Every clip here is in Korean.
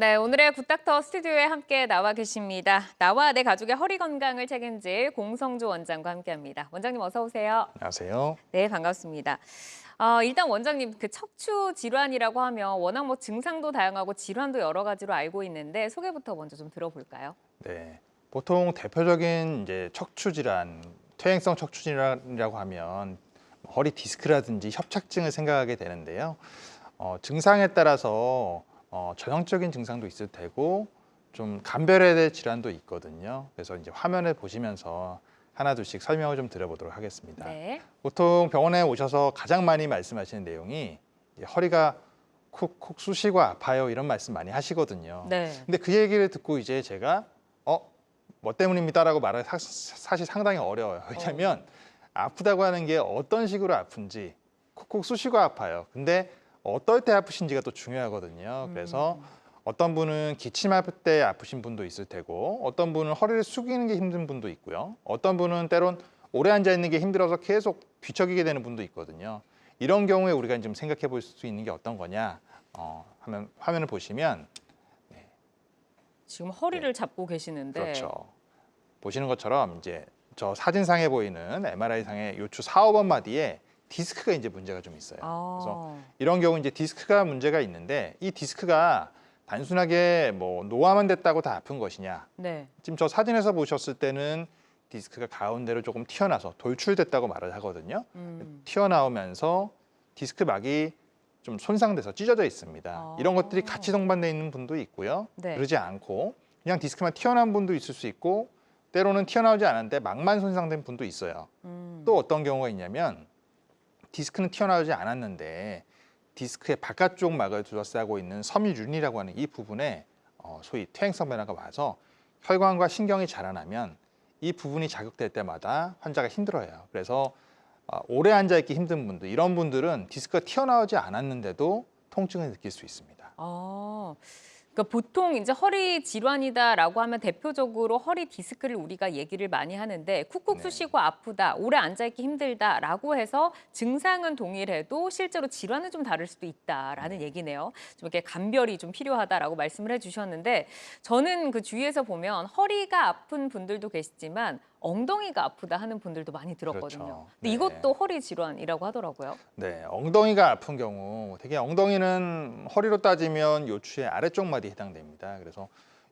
네, 오늘의 굿닥터 스튜디오에 함께 나와 계십니다. 나와 내 가족의 허리 건강을 책임질 공성주 원장과 함께합니다. 원장님 어서 오세요. 안녕하세요. 네, 반갑습니다. 일단 원장님 그 척추 질환이라고 하면 워낙 뭐 증상도 다양하고 질환도 여러 가지로 알고 있는데 소개부터 먼저 좀 들어볼까요? 네, 보통 대표적인 이제 척추 질환, 퇴행성 척추 질환이라고 하면 허리 디스크라든지 협착증을 생각하게 되는데요. 증상에 따라서 전형적인 증상도 있을 테고 좀 감별해야 될 질환도 있거든요. 그래서 이제 화면을 보시면서 하나둘씩 설명을 좀 드려보도록 하겠습니다. 네. 보통 병원에 오셔서 가장 많이 말씀하시는 내용이 이제 허리가 쿡쿡 쑤시고 아파요 이런 말씀 많이 하시거든요. 네. 근데 그 얘기를 듣고 이제 제가 뭐 때문입니다라고 말하기 사실 상당히 어려워요. 왜냐하면 아프다고 하는 게 어떤 식으로 아픈지 쿡쿡 쑤시고 아파요. 근데 어떨 때 아프신지가 또 중요하거든요. 그래서 어떤 분은 기침할 때 아프신 분도 있을 테고 어떤 분은 허리를 숙이는 게 힘든 분도 있고요. 어떤 분은 때론 오래 앉아 있는 게 힘들어서 계속 뒤척이게 되는 분도 있거든요. 이런 경우에 우리가 좀 생각해 볼 수 있는 게 어떤 거냐 하면 화면을 보시면 지금 허리를 네. 잡고 계시는데. 그렇죠. 보시는 것처럼 이제 저 사진상에 보이는 MRI상의 요추 4, 5번 마디에 디스크가 이제 문제가 좀 있어요. 그래서 이런 경우 이제 디스크가 문제가 있는데 이 디스크가 단순하게 뭐 노화만 됐다고 다 아픈 것이냐? 네. 지금 저 사진에서 보셨을 때는 디스크가 가운데로 조금 튀어나와서 돌출됐다고 말을 하거든요. 튀어나오면서 디스크막이 좀 손상돼서 찢어져 있습니다. 이런 것들이 같이 동반되어 있는 분도 있고요. 네. 그러지 않고 그냥 디스크만 튀어나온 분도 있을 수 있고 때로는 튀어나오지 않았는데 막만 손상된 분도 있어요. 또 어떤 경우가 있냐면 디스크는 튀어나오지 않았는데 디스크의 바깥쪽 막을 둘러싸고 있는 섬유륜이라고 하는 이 부분에 소위 퇴행성 변화가 와서 혈관과 신경이 자라나면 이 부분이 자극될 때마다 환자가 힘들어요. 그래서 오래 앉아있기 힘든 분들, 이런 분들은 디스크가 튀어나오지 않았는데도 통증을 느낄 수 있습니다. 그러니까 보통 이제 허리 질환이다라고 하면 대표적으로 허리 디스크를 우리가 얘기를 많이 하는데 쿡쿡 네. 쑤시고 아프다, 오래 앉아있기 힘들다라고 해서 증상은 동일해도 실제로 질환은 좀 다를 수도 있다라는 얘기네요. 좀 이렇게 감별이 좀 필요하다라고 말씀을 해주셨는데 저는 그 주위에서 보면 허리가 아픈 분들도 계시지만 엉덩이가 아프다 하는 분들도 많이 들었거든요. 그렇죠. 근데 네. 이것도 허리 질환이라고 하더라고요. 네, 엉덩이가 아픈 경우 되게 엉덩이는 허리로 따지면 요추의 아래쪽 마디에 해당됩니다. 그래서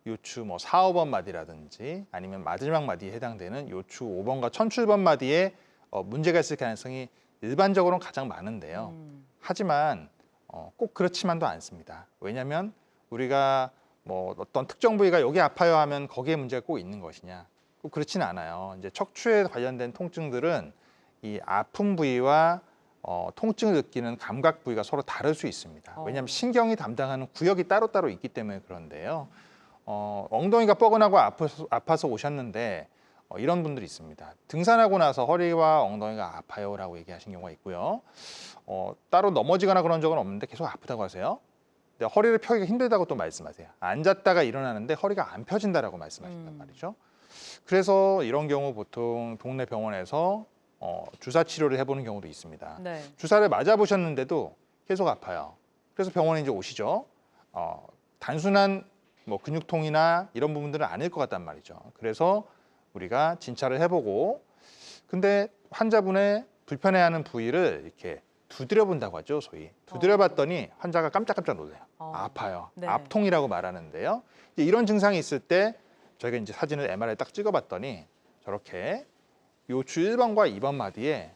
요추 뭐 4, 5번 마디라든지 아니면 마지막 마디에 해당되는 요추 5번과 천출번 마디에 문제가 있을 가능성이 일반적으로는 가장 많은데요. 하지만 꼭 그렇지만도 않습니다. 왜냐하면 우리가 뭐 어떤 특정 부위가 여기 아파요 하면 거기에 문제가 꼭 있는 것이냐? 꼭 그렇지는 않아요. 이제 척추에 관련된 통증들은 이 아픈 부위와 통증을 느끼는 감각 부위가 서로 다를 수 있습니다. 왜냐하면 신경이 담당하는 구역이 따로따로 있기 때문에 그런데요. 엉덩이가 뻐근하고 아파서 오셨는데 이런 분들이 있습니다. 등산하고 나서 허리와 엉덩이가 아파요라고 얘기하신 경우가 있고요. 따로 넘어지거나 그런 적은 없는데 계속 아프다고 하세요. 근데 허리를 펴기가 힘들다고 또 말씀하세요. 앉았다가 일어나는데 허리가 안 펴진다라고 말씀하신단 말이죠. 그래서 이런 경우 보통 동네 병원에서 주사 치료를 해보는 경우도 있습니다. 네. 주사를 맞아보셨는데도 계속 아파요. 그래서 병원에 이제 오시죠. 단순한 뭐 근육통이나 이런 부분들은 아닐 것 같단 말이죠. 그래서 우리가 진찰을 해보고 근데 환자분의 불편해하는 부위를 이렇게 두드려 본다고 하죠, 소위. 두드려 봤더니 환자가 깜짝깜짝 놀래요. 아파요. 네. 압통이라고 말하는데요. 이제 이런 증상이 있을 때 저희가 이제 사진을 MRI 딱 찍어봤더니 저렇게 요추 1번과 2번 마디에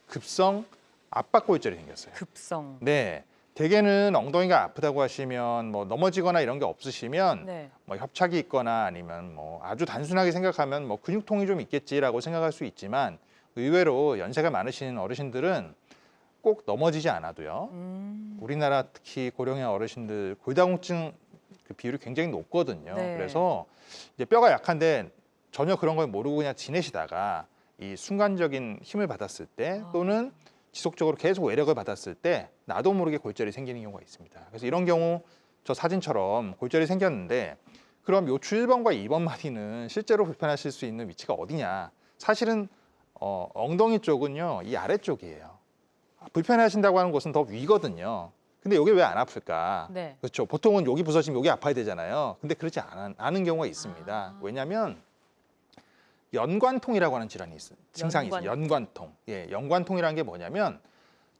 급성 압박골절이 생겼어요. 급성. 네, 대개는 엉덩이가 아프다고 하시면 뭐 넘어지거나 이런 게 없으시면 네. 뭐 협착이 있거나 아니면 뭐 아주 단순하게 생각하면 뭐 근육통이 좀 있겠지라고 생각할 수 있지만 의외로 연세가 많으신 어르신들은 꼭 넘어지지 않아도요. 우리나라 특히 고령의 어르신들 골다공증 그 비율이 굉장히 높거든요. 네. 그래서 이제 뼈가 약한데 전혀 그런 걸 모르고 그냥 지내시다가 이 순간적인 힘을 받았을 때 또는 지속적으로 계속 외력을 받았을 때 나도 모르게 골절이 생기는 경우가 있습니다. 그래서 이런 경우 저 사진처럼 골절이 생겼는데 그럼 요추 1번과 2번 마디는 실제로 불편하실 수 있는 위치가 어디냐? 사실은 엉덩이 쪽은요, 이 아래쪽이에요. 불편해하신다고 하는 곳은 더 위거든요. 근데 여기 왜 안 아플까? 네. 그렇죠. 보통은 여기 부서지면 여기 아파야 되잖아요. 근데 그렇지 않은 경우가 있습니다. 아. 왜냐하면 연관통이라고 하는 질환이 있어요. 증상이 있어요. 연관통. 연관통. 예, 연관통이라는 게 뭐냐면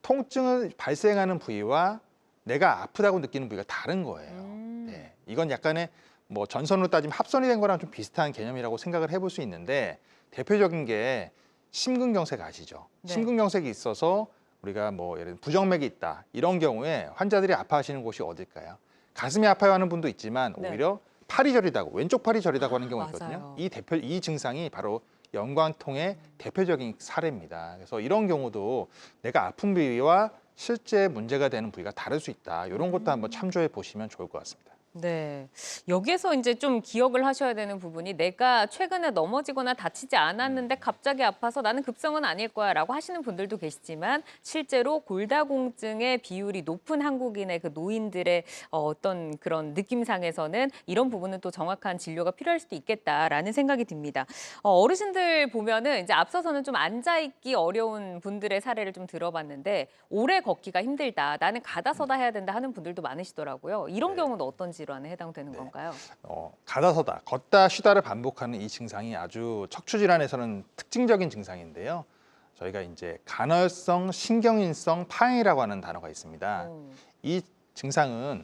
통증을 발생하는 부위와 내가 아프다고 느끼는 부위가 다른 거예요. 네, 이건 약간의 뭐 전선으로 따지면 합선이 된 거랑 좀 비슷한 개념이라고 생각을 해볼 수 있는데 대표적인 게 심근경색 아시죠? 네. 심근경색이 있어서 우리가 뭐 예를 들어 부정맥이 있다 이런 경우에 환자들이 아파하시는 곳이 어딜까요? 가슴이 아파요 하는 분도 있지만 네. 오히려 팔이 저리다고 왼쪽 팔이 저리다고 하는 경우가 맞아요. 있거든요. 이 증상이 바로 연관통의 대표적인 사례입니다. 그래서 이런 경우도 내가 아픈 부위와 실제 문제가 되는 부위가 다를 수 있다. 이런 것도 한번 참조해 보시면 좋을 것 같습니다. 네. 여기에서 이제 좀 기억을 하셔야 되는 부분이 내가 최근에 넘어지거나 다치지 않았는데 갑자기 아파서 나는 급성은 아닐 거야라고 하시는 분들도 계시지만 실제로 골다공증의 비율이 높은 한국인의 그 노인들의 어떤 그런 느낌상에서는 이런 부분은 또 정확한 진료가 필요할 수도 있겠다라는 생각이 듭니다. 어르신들 보면은 이제 앞서서는 좀 앉아 있기 어려운 분들의 사례를 좀 들어봤는데 오래 걷기가 힘들다. 나는 가다서다 해야 된다 하는 분들도 많으시더라고요. 이런 네. 경우는 어떤 질환에 해당되는 네. 건가요? 가다서다, 걷다, 쉬다를 반복하는 이 증상이 아주 척추 질환에서는 특징적인 증상인데요. 저희가 이제 간헐성 신경인성 파행이라고 하는 단어가 있습니다. 이 증상은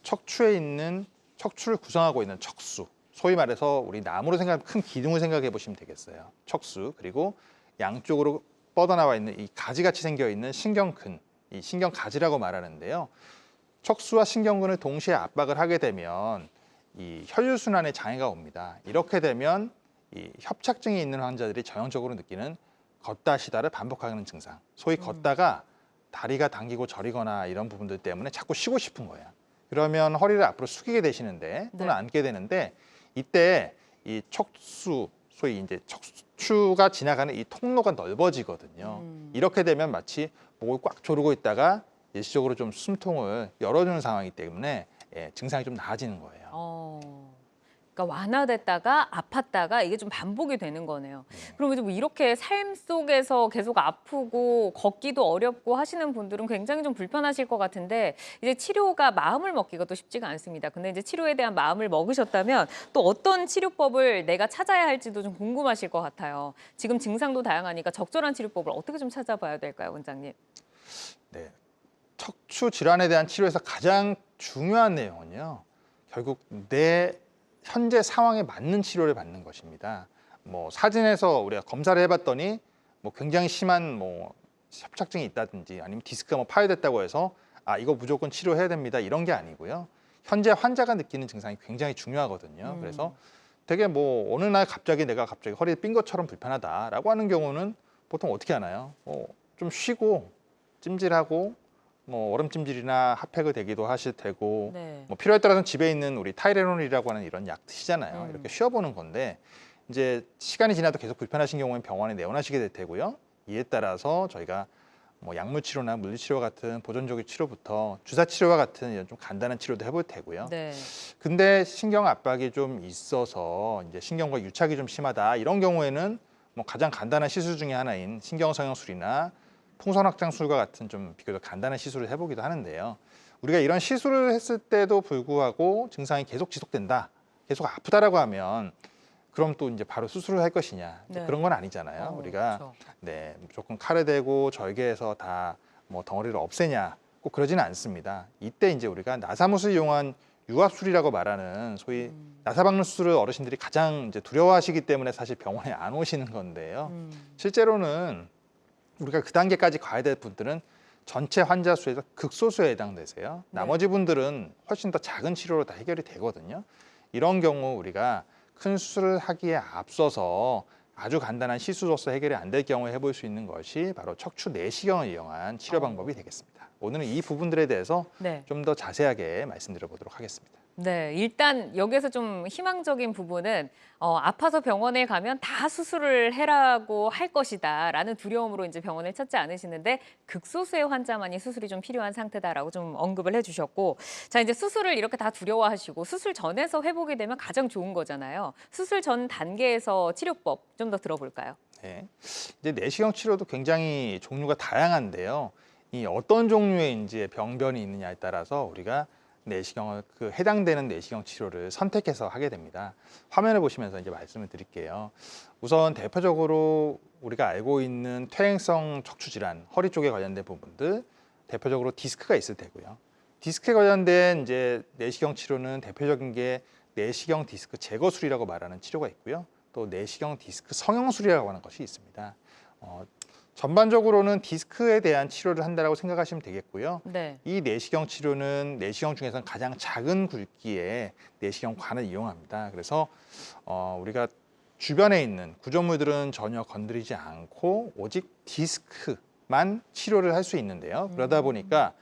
척추에 있는 척추를 구성하고 있는 척수, 소위 말해서 우리 나무로 생각하면 큰 기둥을 생각해 보시면 되겠어요. 척수 그리고 양쪽으로 뻗어나와 있는 이 가지같이 생겨 있는 신경근, 이 신경가지라고 말하는데요. 척수와 신경근을 동시에 압박을 하게 되면 이 혈류순환에 장애가 옵니다. 이렇게 되면 이 협착증이 있는 환자들이 전형적으로 느끼는 걷다 쉬다를 반복하는 증상. 소위 걷다가 다리가 당기고 저리거나 이런 부분들 때문에 자꾸 쉬고 싶은 거예요. 그러면 허리를 앞으로 숙이게 되시는데 또는 네. 앉게 되는데 이때 이 척수, 소위 이제 척추가 지나가는 이 통로가 넓어지거든요. 이렇게 되면 마치 목을 꽉 조르고 있다가 일시적으로 좀 숨통을 열어주는 상황이기 때문에 증상이 좀 나아지는 거예요. 그러니까 완화됐다가 아팠다가 이게 좀 반복이 되는 거네요. 그럼 이제 뭐 이렇게 삶 속에서 계속 아프고 걷기도 어렵고 하시는 분들은 굉장히 좀 불편하실 것 같은데 이제 치료가 마음을 먹기가 또 쉽지가 않습니다. 근데 이제 치료에 대한 마음을 먹으셨다면 또 어떤 치료법을 내가 찾아야 할지도 좀 궁금하실 것 같아요. 지금 증상도 다양하니까 적절한 치료법을 어떻게 좀 찾아봐야 될까요, 원장님? 네. 척추 질환에 대한 치료에서 가장 중요한 내용은요. 결국 내 현재 상황에 맞는 치료를 받는 것입니다. 뭐 사진에서 우리가 검사를 해봤더니 뭐 굉장히 심한 뭐 협착증이 있다든지 아니면 디스크가 뭐 파열됐다고 해서 아 이거 무조건 치료해야 됩니다 이런 게 아니고요. 현재 환자가 느끼는 증상이 굉장히 중요하거든요. 그래서 되게 뭐 어느 날 갑자기 내가 갑자기 허리를 삔 것처럼 불편하다라고 하는 경우는 보통 어떻게 하나요? 좀 쉬고 찜질하고 뭐 얼음찜질이나 핫팩을 대기도 하실 테고 네. 뭐 필요에 따라서는 집에 있는 우리 타이레놀이라고 하는 이런 약 드시잖아요. 이렇게 쉬어보는 건데 이제 시간이 지나도 계속 불편하신 경우에는 병원에 내원하시게 될 테고요. 이에 따라서 저희가 뭐 약물 치료나 물리 치료 같은 보존적인 치료부터 주사 치료와 같은 이런 좀 간단한 치료도 해볼 테고요. 네. 근데 신경 압박이 좀 있어서 이제 신경과 유착이 좀 심하다 이런 경우에는 뭐 가장 간단한 시술 중에 하나인 신경성형술이나 풍선확장술과 같은 좀 비교적 간단한 시술을 해보기도 하는데요. 우리가 이런 시술을 했을 때도 불구하고 증상이 계속 지속된다, 계속 아프다라고 하면 그럼 또 이제 바로 수술을 할 것이냐 네. 그런 건 아니잖아요. 우리가 그렇죠. 네 무조건 칼에 대고 절개해서 다 뭐 덩어리를 없애냐 꼭 그러지는 않습니다. 이때 이제 우리가 나사못을 이용한 유압술이라고 말하는 소위 나사박는 수술을 어르신들이 가장 이제 두려워하시기 때문에 사실 병원에 안 오시는 건데요. 실제로는 우리가 그 단계까지 가야 될 분들은 전체 환자 수에서 극소수에 해당되세요. 나머지 분들은 훨씬 더 작은 치료로 다 해결이 되거든요. 이런 경우 우리가 큰 수술을 하기에 앞서서 아주 간단한 시술로서 해결이 안 될 경우에 해볼 수 있는 것이 바로 척추 내시경을 이용한 치료 방법이 되겠습니다. 오늘은 이 부분들에 대해서 네. 좀 더 자세하게 말씀드려 보도록 하겠습니다. 네, 일단 여기에서 좀 희망적인 부분은 아파서 병원에 가면 다 수술을 해라고 할 것이다라는 두려움으로 이제 병원을 찾지 않으시는데 극소수의 환자만이 수술이 좀 필요한 상태다라고 좀 언급을 해주셨고, 자 이제 수술을 이렇게 다 두려워하시고 수술 전에서 회복이 되면 가장 좋은 거잖아요. 수술 전 단계에서 치료법 좀 더 들어볼까요? 네. 이제 내시경 치료도 굉장히 종류가 다양한데요. 이 어떤 종류의 이제 병변이 있느냐에 따라서 우리가 내시경을 해당되는 내시경 치료를 선택해서 하게 됩니다. 화면을 보시면서 이제 말씀을 드릴게요. 우선 대표적으로 우리가 알고 있는 퇴행성 척추 질환, 허리 쪽에 관련된 부분들, 대표적으로 디스크가 있을 테고요. 디스크에 관련된 이제 내시경 치료는 대표적인 게 내시경 디스크 제거술이라고 말하는 치료가 있고요. 또 내시경 디스크 성형술이라고 하는 것이 있습니다. 전반적으로는 디스크에 대한 치료를 한다고 생각하시면 되겠고요. 네. 이 내시경 치료는 내시경 중에서는 가장 작은 굵기의 내시경관을 이용합니다. 그래서 우리가 주변에 있는 구조물들은 전혀 건드리지 않고 오직 디스크만 치료를 할 수 있는데요. 그러다 보니까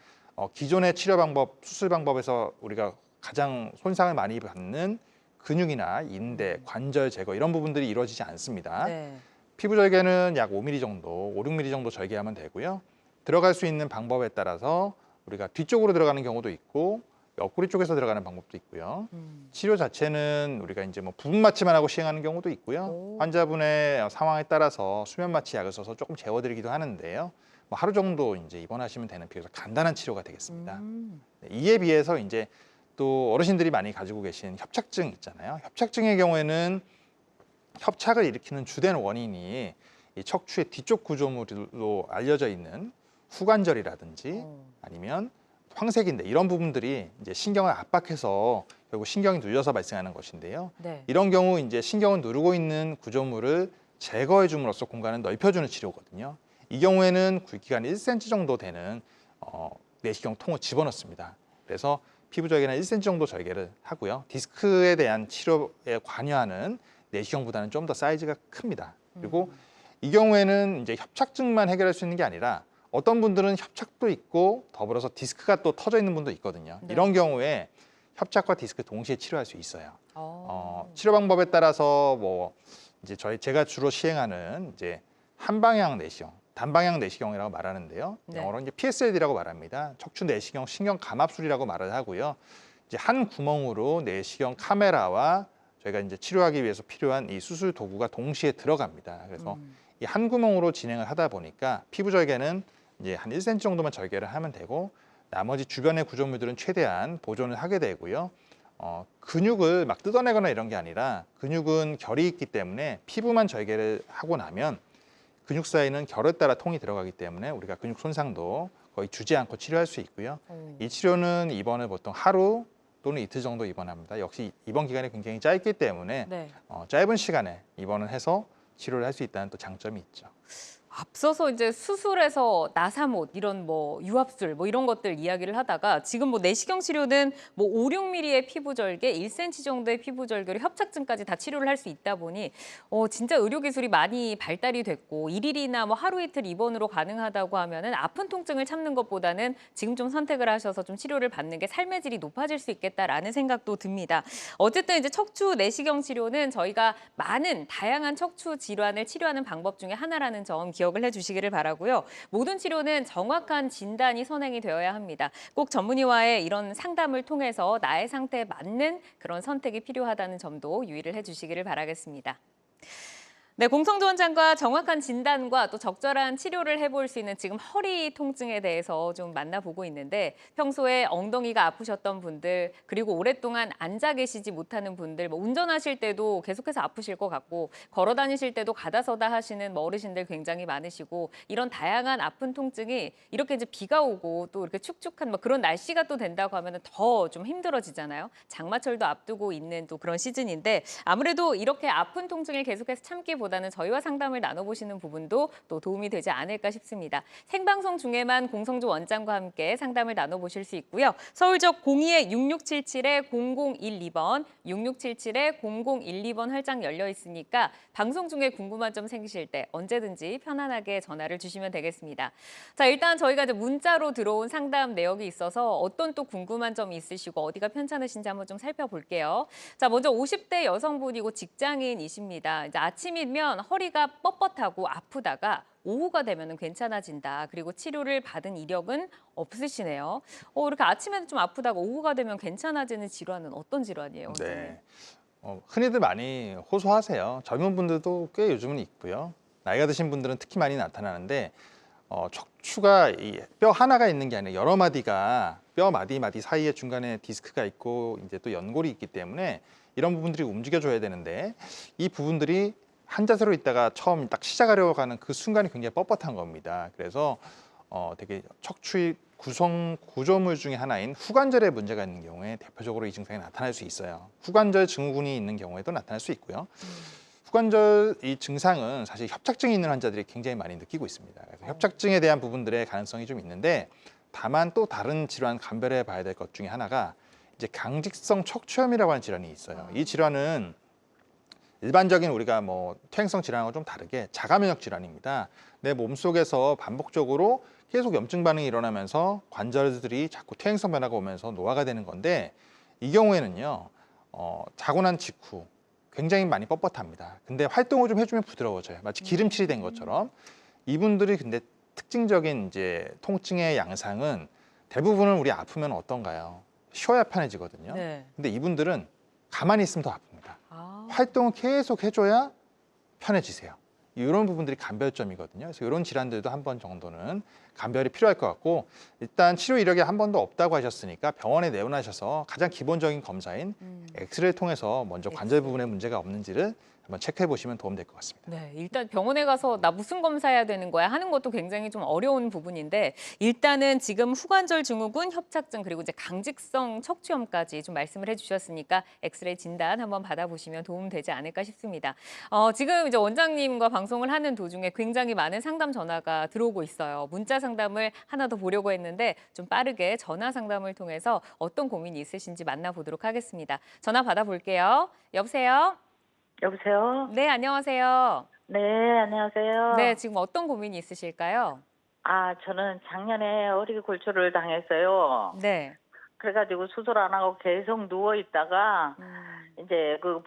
기존의 치료 방법, 수술 방법에서 우리가 가장 손상을 많이 받는 근육이나 인대, 관절 제거 이런 부분들이 이루어지지 않습니다. 네. 피부 절개는 약 5mm 정도, 5, 6mm 정도 절개하면 되고요. 들어갈 수 있는 방법에 따라서 우리가 뒤쪽으로 들어가는 경우도 있고 옆구리 쪽에서 들어가는 방법도 있고요. 치료 자체는 우리가 이제 뭐 부분 마취만 하고 시행하는 경우도 있고요. 오. 환자분의 상황에 따라서 수면 마취 약을 써서 조금 재워드리기도 하는데요. 뭐 하루 정도 이제 입원하시면 되는 비교적 간단한 치료가 되겠습니다. 네, 이에 비해서 이제 또 어르신들이 많이 가지고 계신 협착증 있잖아요. 협착증의 경우에는 협착을 일으키는 주된 원인이 이 척추의 뒤쪽 구조물로 알려져 있는 후관절이라든지 아니면 황색인대 이런 부분들이 이제 신경을 압박해서 결국 신경이 눌려서 발생하는 것인데요. 네. 이런 경우 이제 신경을 누르고 있는 구조물을 제거해 줌으로써 공간을 넓혀주는 치료거든요. 이 경우에는 굵기가 한 1cm 정도 되는 내시경 통을 집어넣습니다. 그래서 피부 절개는 1cm 정도 절개를 하고요. 디스크에 대한 치료에 관여하는 내시경보다는 좀 더 사이즈가 큽니다. 그리고 이 경우에는 이제 협착증만 해결할 수 있는 게 아니라 어떤 분들은 협착도 있고 더불어서 디스크가 또 터져 있는 분도 있거든요. 네. 이런 경우에 협착과 디스크 동시에 치료할 수 있어요. 어. 치료 방법에 따라서 뭐 이제 제가 주로 시행하는 이제 한방향 내시경, 단방향 내시경이라고 말하는데요. 네. 영어로 이제 PSLD라고 말합니다. 척추 내시경 신경 감압술이라고 말을 하고요. 이제 한 구멍으로 내시경 카메라와 저희가 이제 치료하기 위해서 필요한 이 수술 도구가 동시에 들어갑니다. 그래서 이 한 구멍으로 진행을 하다 보니까 피부 절개는 이제 한 1cm 정도만 절개를 하면 되고 나머지 주변의 구조물들은 최대한 보존을 하게 되고요. 근육을 막 뜯어내거나 이런 게 아니라 근육은 결이 있기 때문에 피부만 절개를 하고 나면 근육 사이는 결에 따라 통이 들어가기 때문에 우리가 근육 손상도 거의 주지 않고 치료할 수 있고요. 이 치료는 입원을 보통 하루 또는 이틀 정도 입원합니다. 역시 입원 기간이 굉장히 짧기 때문에 네. 짧은 시간에 입원을 해서 치료를 할 수 있다는 또 장점이 있죠. 앞서서 이제 수술에서 나사못 이런 뭐 유압술 뭐 이런 것들 이야기를 하다가 지금 뭐 내시경 치료는 뭐 5, 6mm의 피부 절개, 1cm 정도의 피부 절개로 협착증까지 다 치료를 할 수 있다 보니 진짜 의료 기술이 많이 발달이 됐고 일일이나 뭐 하루 이틀 입원으로 가능하다고 하면은 아픈 통증을 참는 것보다는 지금 좀 선택을 하셔서 좀 치료를 받는 게 삶의 질이 높아질 수 있겠다라는 생각도 듭니다. 어쨌든 이제 척추 내시경 치료는 저희가 많은 다양한 척추 질환을 치료하는 방법 중에 하나라는 점 기억을 해주시기를 바라고요. 모든 치료는 정확한 진단이 선행이 되어야 합니다. 꼭 전문의와의 이런 상담을 통해서 나의 상태에 맞는 그런 선택이 필요하다는 점도 유의를 해주시기를 바라겠습니다. 네, 공성지원장과 정확한 진단과 또 적절한 치료를 해볼 수 있는 지금 허리 통증에 대해서 좀 만나보고 있는데 평소에 엉덩이가 아프셨던 분들 그리고 오랫동안 앉아 계시지 못하는 분들 뭐 운전하실 때도 계속해서 아프실 것 같고 걸어 다니실 때도 가다서다 하시는 뭐 어르신들 굉장히 많으시고 이런 다양한 아픈 통증이 이렇게 이제 비가 오고 또 이렇게 축축한 뭐 그런 날씨가 또 된다고 하면 더 좀 힘들어지잖아요. 장마철도 앞두고 있는 또 그런 시즌인데 아무래도 이렇게 아픈 통증을 계속해서 참기보다는 저희와 상담을 나눠보시는 부분도 또 도움이 되지 않을까 싶습니다. 생방송 중에만 공성주 원장과 함께 상담을 나눠보실 수 있고요. 서울적 02-6677-0012번, 6677-0012번 활짝 열려 있으니까 방송 중에 궁금한 점 생기실 때 언제든지 편안하게 전화를 주시면 되겠습니다. 자, 일단 저희가 이제 문자로 들어온 상담 내역이 있어서 어떤 또 궁금한 점이 있으시고 어디가 편찮으신지 한번 좀 살펴볼게요. 자, 먼저 50대 여성분이고 직장인이십니다. 이제 아침이면 허리가 뻣뻣하고 아프다가 오후가 되면 괜찮아진다. 그리고 치료를 받은 이력은 없으시네요. 이렇게 아침에는 좀 아프다가 오후가 되면 괜찮아지는 질환은 어떤 질환이에요? 네, 흔히들 많이 호소하세요. 젊은 분들도 꽤 요즘은 있고요. 나이가 드신 분들은 특히 많이 나타나는데 척추가 이 뼈 하나가 있는 게 아니라 여러 마디가 뼈 마디 사이에 중간에 디스크가 있고 이제 또 연골이 있기 때문에 이런 부분들이 움직여줘야 되는데 이 부분들이 한 자세로 있다가 처음 딱 시작하려고 하는 그 순간이 굉장히 뻣뻣한 겁니다. 그래서 되게 척추의 구조물 중에 하나인 후관절에 문제가 있는 경우에 대표적으로 이 증상이 나타날 수 있어요. 후관절 증후군이 있는 경우에도 나타날 수 있고요. 후관절 이 증상은 사실 협착증이 있는 환자들이 굉장히 많이 느끼고 있습니다. 그래서 협착증에 대한 부분들의 가능성이 좀 있는데 다만 또 다른 질환 감별해 봐야 될 것 중에 하나가 이제 강직성 척추염이라고 하는 질환이 있어요. 이 질환은 일반적인 우리가 뭐 퇴행성 질환하고 좀 다르게 자가면역 질환입니다. 내 몸속에서 반복적으로 계속 염증 반응이 일어나면서 관절들이 자꾸 퇴행성 변화가 오면서 노화가 되는 건데 이 경우에는요 자고 난 직후 굉장히 많이 뻣뻣합니다. 근데 활동을 좀 해주면 부드러워져요. 마치 기름칠이 된 것처럼. 이분들이 근데 특징적인 이제 통증의 양상은 대부분은 우리 아프면 어떤가요? 쉬어야 편해지거든요. 네. 근데 이분들은 가만히 있으면 더 아픕니다. 아, 활동을 계속 해줘야 편해지세요. 이런 부분들이 감별점이거든요. 그래서 이런 질환들도 한 번 정도는 감별이 필요할 것 같고 일단 치료 이력이 한 번도 없다고 하셨으니까 병원에 내원하셔서 가장 기본적인 검사인 엑스레이를 통해서 먼저 관절 부분에 문제가 없는지를 한번 체크해 보시면 도움 될 것 같습니다. 네, 일단 병원에 가서 나 무슨 검사해야 되는 거야 하는 것도 굉장히 좀 어려운 부분인데 일단은 지금 후관절 증후군, 협착증 그리고 이제 강직성 척추염까지 좀 말씀을 해주셨으니까 엑스레이 진단 한번 받아보시면 도움 되지 않을까 싶습니다. 지금 이제 원장님과 방송을 하는 도중에 굉장히 많은 상담 전화가 들어오고 있어요. 문자 상담을 하나 더 보려고 했는데 좀 빠르게 전화 상담을 통해서 어떤 고민이 있으신지 만나보도록 하겠습니다. 전화 받아볼게요. 여보세요? 여보세요? 네, 안녕하세요. 네, 안녕하세요. 네, 지금 어떤 고민이 있으실까요? 저는 작년에 어리게 골절을 당했어요. 네. 그래가지고 수술 안 하고 계속 누워 있다가 이제 그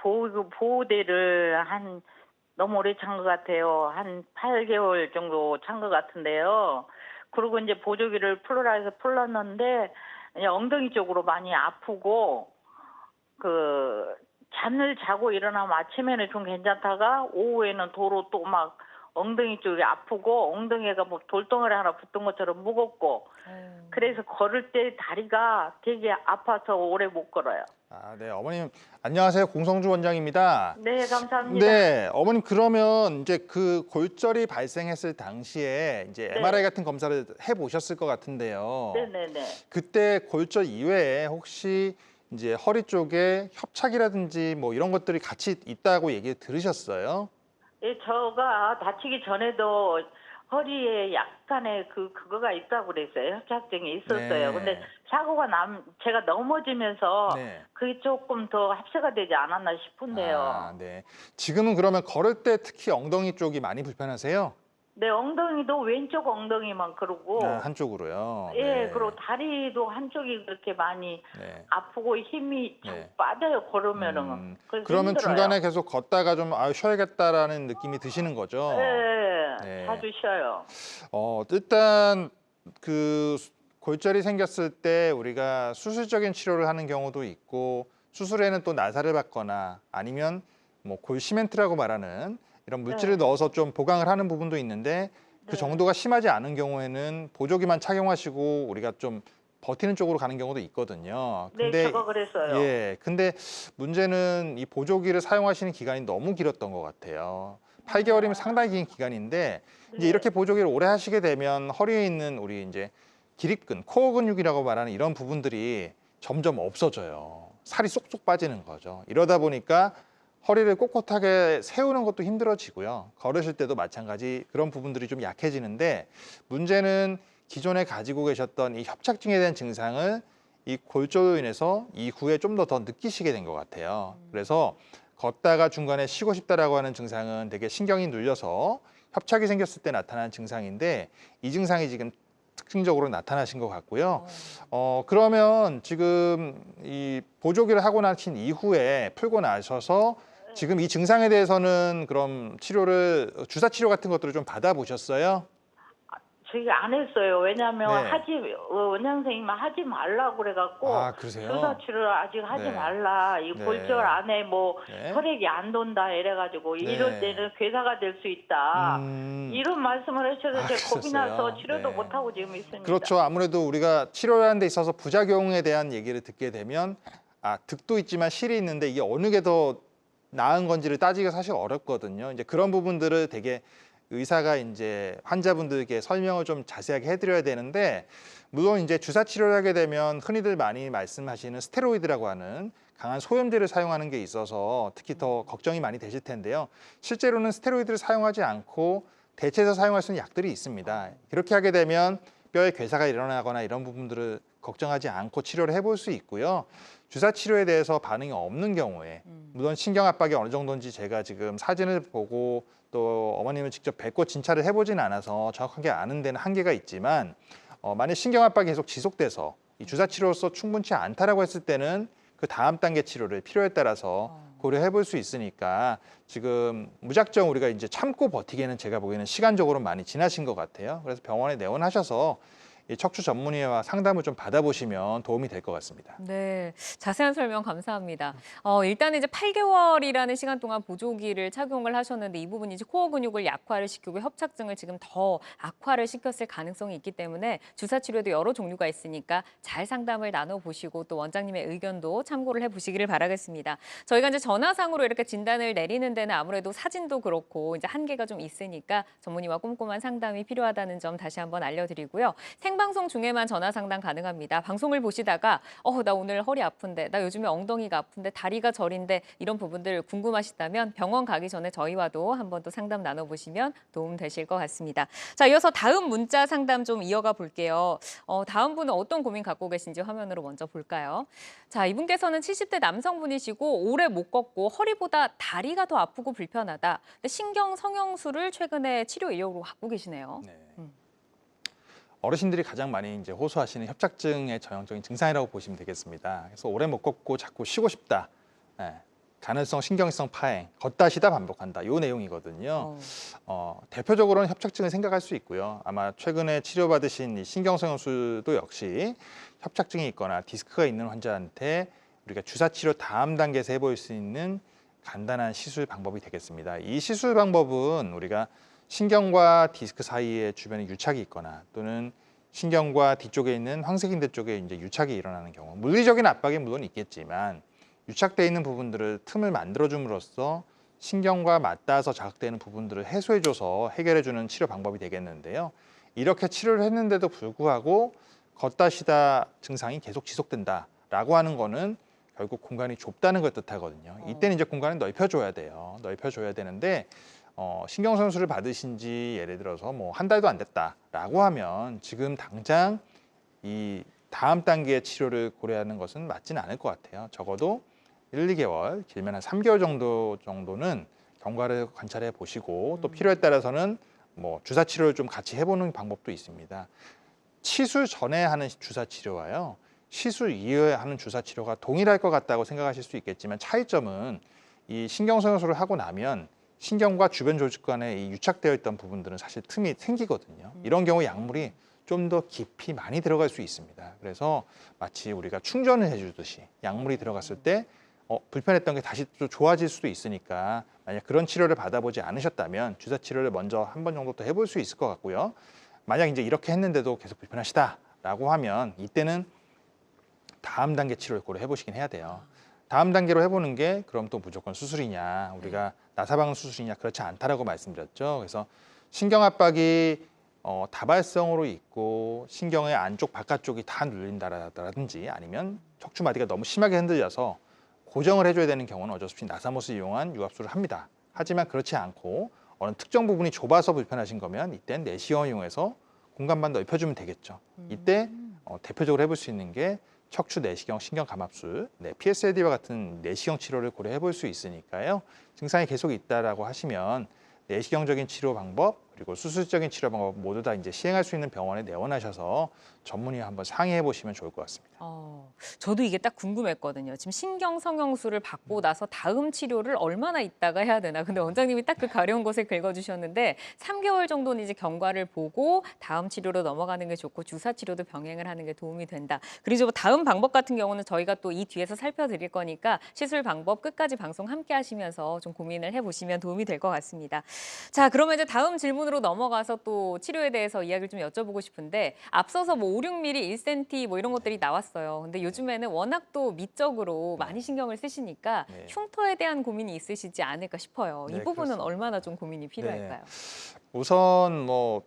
보호대를 너무 오래 찬 것 같아요. 한 8개월 정도 찬 것 같은데요. 그리고 이제 보조기를 풀으라 해서 풀었는데 이제 엉덩이 쪽으로 많이 아프고 잠을 자고 일어나면 아침에는 좀 괜찮다가 오후에는 도로 또 막 엉덩이 쪽이 아프고 엉덩이가 뭐 돌덩어리 하나 붙은 것처럼 무겁고 그래서 걸을 때 다리가 되게 아파서 오래 못 걸어요. 네, 어머님 안녕하세요. 공성주 원장입니다. 네, 감사합니다. 네, 어머님 그러면 이제 그 골절이 발생했을 당시에 이제 네. MRI 같은 검사를 해 보셨을 것 같은데요. 네네네. 그때 골절 이외에 혹시 이제 허리 쪽에 협착이라든지 뭐 이런 것들이 같이 있다고 얘기 들으셨어요? 예, 저가 다치기 전에도 허리에 약간의 그거가 있다고 그랬어요. 협착증이 있었어요. 네. 근데 사고가 제가 넘어지면서 네. 그게 조금 더 합세가 되지 않았나 싶은데요. 네. 지금은 그러면 걸을 때 특히 엉덩이 쪽이 많이 불편하세요? 네, 엉덩이도 왼쪽 엉덩이만 그러고 한쪽으로요. 예, 네. 그리고 다리도 한쪽이 그렇게 많이 네. 아프고 힘이 자꾸 네. 빠져요, 걸으면은. 그래서 그러면 힘들어요. 중간에 계속 걷다가 좀 쉬어야겠다라는 느낌이 드시는 거죠? 예, 네. 자주 쉬어요. 일단 그 골절이 생겼을 때 우리가 수술적인 치료를 하는 경우도 있고 수술에는 또 나사를 받거나 아니면 뭐 골시멘트라고 말하는 이런 물질을 네. 넣어서 좀 보강을 하는 부분도 있는데 그 네. 정도가 심하지 않은 경우에는 보조기만 착용하시고 우리가 좀 버티는 쪽으로 가는 경우도 있거든요. 네, 제가 그랬어요. 예, 근데 문제는 이 보조기를 사용하시는 기간이 너무 길었던 것 같아요. 8개월이면 상당히 긴 기간인데 이제 네. 이렇게 보조기를 오래 하시게 되면 허리에 있는 우리 이제 기립근, 코어 근육이라고 말하는 이런 부분들이 점점 없어져요. 살이 쏙쏙 빠지는 거죠. 이러다 보니까 허리를 꼿꼿하게 세우는 것도 힘들어지고요. 걸으실 때도 마찬가지 그런 부분들이 좀 약해지는데 문제는 기존에 가지고 계셨던 이 협착증에 대한 증상을 이 골절로 인해서 이후에 좀 더 느끼시게 된 것 같아요. 그래서 걷다가 중간에 쉬고 싶다라고 하는 증상은 되게 신경이 눌려서 협착이 생겼을 때 나타나는 증상인데 이 증상이 지금 특징적으로 나타나신 것 같고요. 그러면 지금 이 보조기를 하고 나신 이후에 풀고 나셔서 지금 이 증상에 대해서는 그럼 주사 치료 같은 것들을 좀 받아보셨어요? 저기 안 했어요. 왜냐하면 네. 원장 선생님은 하지 말라고 그래갖고 아, 그러세요? 주사 치료를 아직 하지 네. 말라. 이 네. 골절 안에 뭐 네. 혈액이 안 돈다 이래가지고 이럴 네. 때는 괴사가 될 수 있다. 이런 말씀을 하셔서 제가 겁이 그러셨어요. 나서 치료도 네. 못 하고 지금 있습니다. 그렇죠. 아무래도 우리가 치료하는 데 있어서 부작용에 대한 얘기를 듣게 되면 득도 있지만 실이 있는데 이게 어느 게 더 나은 건지를 따지기가 사실 어렵거든요. 이제 그런 부분들을 되게 의사가 이제 환자분들께 설명을 좀 자세하게 해드려야 되는데, 물론 이제 주사 치료를 하게 되면 흔히들 많이 말씀하시는 스테로이드라고 하는 강한 소염제를 사용하는 게 있어서 특히 더 걱정이 많이 되실 텐데요. 실제로는 스테로이드를 사용하지 않고 대체해서 사용할 수 있는 약들이 있습니다. 그렇게 하게 되면 뼈에 괴사가 일어나거나 이런 부분들을 걱정하지 않고 치료를 해볼 수 있고요. 주사 치료에 대해서 반응이 없는 경우에, 물론 신경 압박이 어느 정도인지 제가 지금 사진을 보고 또 어머님을 직접 뵙고 진찰을 해보지는 않아서 정확하게 아는 데는 한계가 있지만, 만약 신경 압박이 계속 지속돼서 이 주사 치료로서 충분치 않다라고 했을 때는 그 다음 단계 치료를 필요에 따라서 고려해 볼 수 있으니까, 지금 무작정 우리가 이제 참고 버티기에는 제가 보기에는 시간적으로 많이 지나신 것 같아요. 그래서 병원에 내원하셔서 이 척추 전문의와 상담을 좀 받아보시면 도움이 될 것 같습니다. 네, 자세한 설명 감사합니다. 일단은 이제 8개월이라는 시간 동안 보조기를 착용을 하셨는데 이 부분이 이제 코어 근육을 약화를 시키고 협착증을 지금 더 악화를 시켰을 가능성이 있기 때문에 주사 치료도 여러 종류가 있으니까 잘 상담을 나눠보시고 또 원장님의 의견도 참고를 해보시기를 바라겠습니다. 저희가 이제 전화상으로 이렇게 진단을 내리는 데는 아무래도 사진도 그렇고 이제 한계가 좀 있으니까 전문의와 꼼꼼한 상담이 필요하다는 점 다시 한번 알려드리고요. 생방송 중에만 전화 상담 가능합니다. 방송을 보시다가 나 오늘 허리 아픈데, 나 요즘에 엉덩이가 아픈데, 다리가 저린데 이런 부분들 궁금하시다면 병원 가기 전에 저희와도 한번 또 상담 나눠보시면 도움 되실 것 같습니다. 자, 이어서 다음 문자 상담 좀 이어가 볼게요. 다음 분은 어떤 고민 갖고 계신지 화면으로 먼저 볼까요? 자, 이분께서는 70대 남성분이시고 오래 못 걷고 허리보다 다리가 더 아프고 불편하다. 근데 신경 성형술을 최근에 치료 이력으로 갖고 계시네요. 네. 어르신들이 가장 많이 이제 호소하시는 협착증의 전형적인 증상이라고 보시면 되겠습니다. 그래서 오래 못 걷고 자꾸 쉬고 싶다, 가능성 신경성 파행, 걷다 쉬다 반복한다, 이 내용이거든요. 대표적으로는 협착증을 생각할 수 있고요. 아마 최근에 치료받으신 이 신경성형술도 역시 협착증이 있거나 디스크가 있는 환자한테 우리가 주사 치료 다음 단계에서 해볼 수 있는 간단한 시술 방법이 되겠습니다. 이 시술 방법은 우리가 신경과 디스크 사이에 주변에 유착이 있거나 또는 신경과 뒤쪽에 있는 황색인대 쪽에 이제 유착이 일어나는 경우, 물리적인 압박이 물론 있겠지만 유착되어 있는 부분들을 틈을 만들어줌으로써 신경과 맞닿아서 자극되는 부분들을 해소해줘서 해결해주는 치료 방법이 되겠는데요. 이렇게 치료를 했는데도 불구하고 걷다 쉬다 증상이 계속 지속된다라고 하는 거는 결국 공간이 좁다는 걸 뜻하거든요. 이때는 이제 공간을 넓혀줘야 돼요. 넓혀줘야 되는데 신경성형술을 받으신 지 예를 들어서 뭐 한 달도 안 됐다라고 하면 지금 당장 이 다음 단계의 치료를 고려하는 것은 맞지는 않을 것 같아요. 적어도 1, 2개월, 길면 한 3개월 정도는 경과를 관찰해 보시고 또 필요에 따라서는 뭐 주사 치료를 좀 같이 해보는 방법도 있습니다. 시술 전에 하는 주사 치료와요, 시술 이후에 하는 주사 치료가 동일할 것 같다고 생각하실 수 있겠지만 차이점은 이 신경성형술을 하고 나면 신경과 주변 조직 간에 이 유착되어 있던 부분들은 사실 틈이 생기거든요. 이런 경우 약물이 좀 더 깊이 많이 들어갈 수 있습니다. 그래서 마치 우리가 충전을 해주듯이 약물이 들어갔을 때 불편했던 게 다시 또 좋아질 수도 있으니까, 만약 그런 치료를 받아보지 않으셨다면 주사 치료를 먼저 한 번 정도 더 해볼 수 있을 것 같고요. 만약 이제 이렇게 했는데도 계속 불편하시다라고 하면 이때는 다음 단계 치료를 고려해 보시긴 해야 돼요. 다음 단계로 해보는 게 그럼 또 무조건 수술이냐, 우리가 나사방 수술이냐, 그렇지 않다라고 말씀드렸죠. 그래서 신경 압박이 다발성으로 있고 신경의 안쪽 바깥쪽이 다 눌린다라든지 아니면 척추 마디가 너무 심하게 흔들려서 고정을 해줘야 되는 경우는 어쩔 수 없이 나사못을 이용한 유압술을 합니다. 하지만 그렇지 않고 어느 특정 부분이 좁아서 불편하신 거면 이때는 내시경을 이용해서 공간만 넓혀주면 되겠죠. 이때 대표적으로 해볼 수 있는 게 척추 내시경 신경 감압술, PSLD와 같은 내시경 치료를 고려해 볼 수 있으니까요. 증상이 계속 있다라고 하시면 내시경적인 치료 방법, 그리고 수술적인 치료 방법 모두 다 이제 시행할 수 있는 병원에 내원하셔서 전문의와 한번 상의해 보시면 좋을 것 같습니다. 저도 이게 딱 궁금했거든요. 지금 신경 성형수를 받고 나서 다음 치료를 얼마나 있다가 해야 되나. 근데 원장님이 딱 그 가려운 것을 긁어주셨는데 3개월 정도는 이제 경과를 보고 다음 치료로 넘어가는 게 좋고 주사 치료도 병행을 하는 게 도움이 된다. 그리고 다음 방법 같은 경우는 저희가 또 이 뒤에서 살펴드릴 거니까 시술 방법 끝까지 방송 함께 하시면서 좀 고민을 해보시면 도움이 될 것 같습니다. 자, 그러면 이제 다음 질문으로 넘어가서 또 치료에 대해서 이야기를 좀 여쭤보고 싶은데 앞서서 뭐 5, 6mm, 1cm 뭐 이런 것들이 나왔어요. 근데 요즘에는 워낙 또 미적으로 많이 신경을 쓰시니까 네. 흉터에 대한 고민이 있으시지 않을까 싶어요. 이 네, 부분은 그렇습니다. 얼마나 좀 고민이 필요할까요? 우선 뭐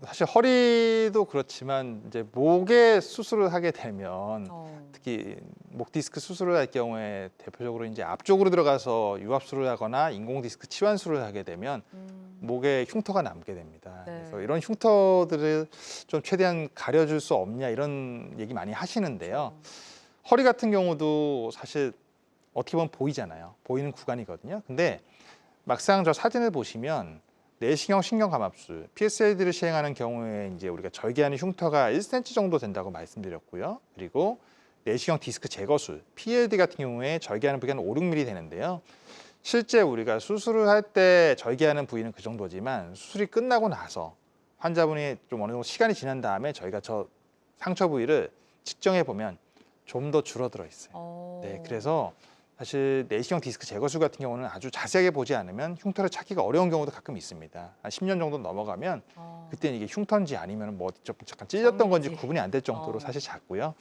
사실 허리도 그렇지만 이제 목에 수술을 하게 되면 특히 목 디스크 수술을 할 경우에 대표적으로 이제 앞쪽으로 들어가서 유압수를 하거나 인공 디스크 치환수를 하게 되면 목에 흉터가 남게 됩니다. 네. 그래서 이런 흉터들을 좀 최대한 가려줄 수 없냐 이런 얘기 많이 하시는데요. 허리 같은 경우도 사실 어떻게 보면 보이잖아요. 보이는 구간이거든요. 근데 막상 저 사진을 보시면 내시경 신경감압술, PSAD를 시행하는 경우에 이제 우리가 절개하는 흉터가 1cm 정도 된다고 말씀드렸고요. 그리고 내시경 디스크 제거술, PLD 같은 경우에 절개하는 부위가 한 5, 6mm 되는데요. 실제 우리가 수술을 할 때 절개하는 부위는 그 정도지만 수술이 끝나고 나서 환자분이 좀 어느 정도 시간이 지난 다음에 저희가 저 상처 부위를 측정해 보면 좀 더 줄어들어 있어요. 네, 그래서 사실 내시경 디스크 제거술 같은 경우는 아주 자세하게 보지 않으면 흉터를 찾기가 어려운 경우도 가끔 있습니다. 한 10년 정도 넘어가면 그때는 이게 흉터인지 아니면 뭐 좀 잠깐 찔렸던 건지 구분이 안 될 정도로 사실 작고요.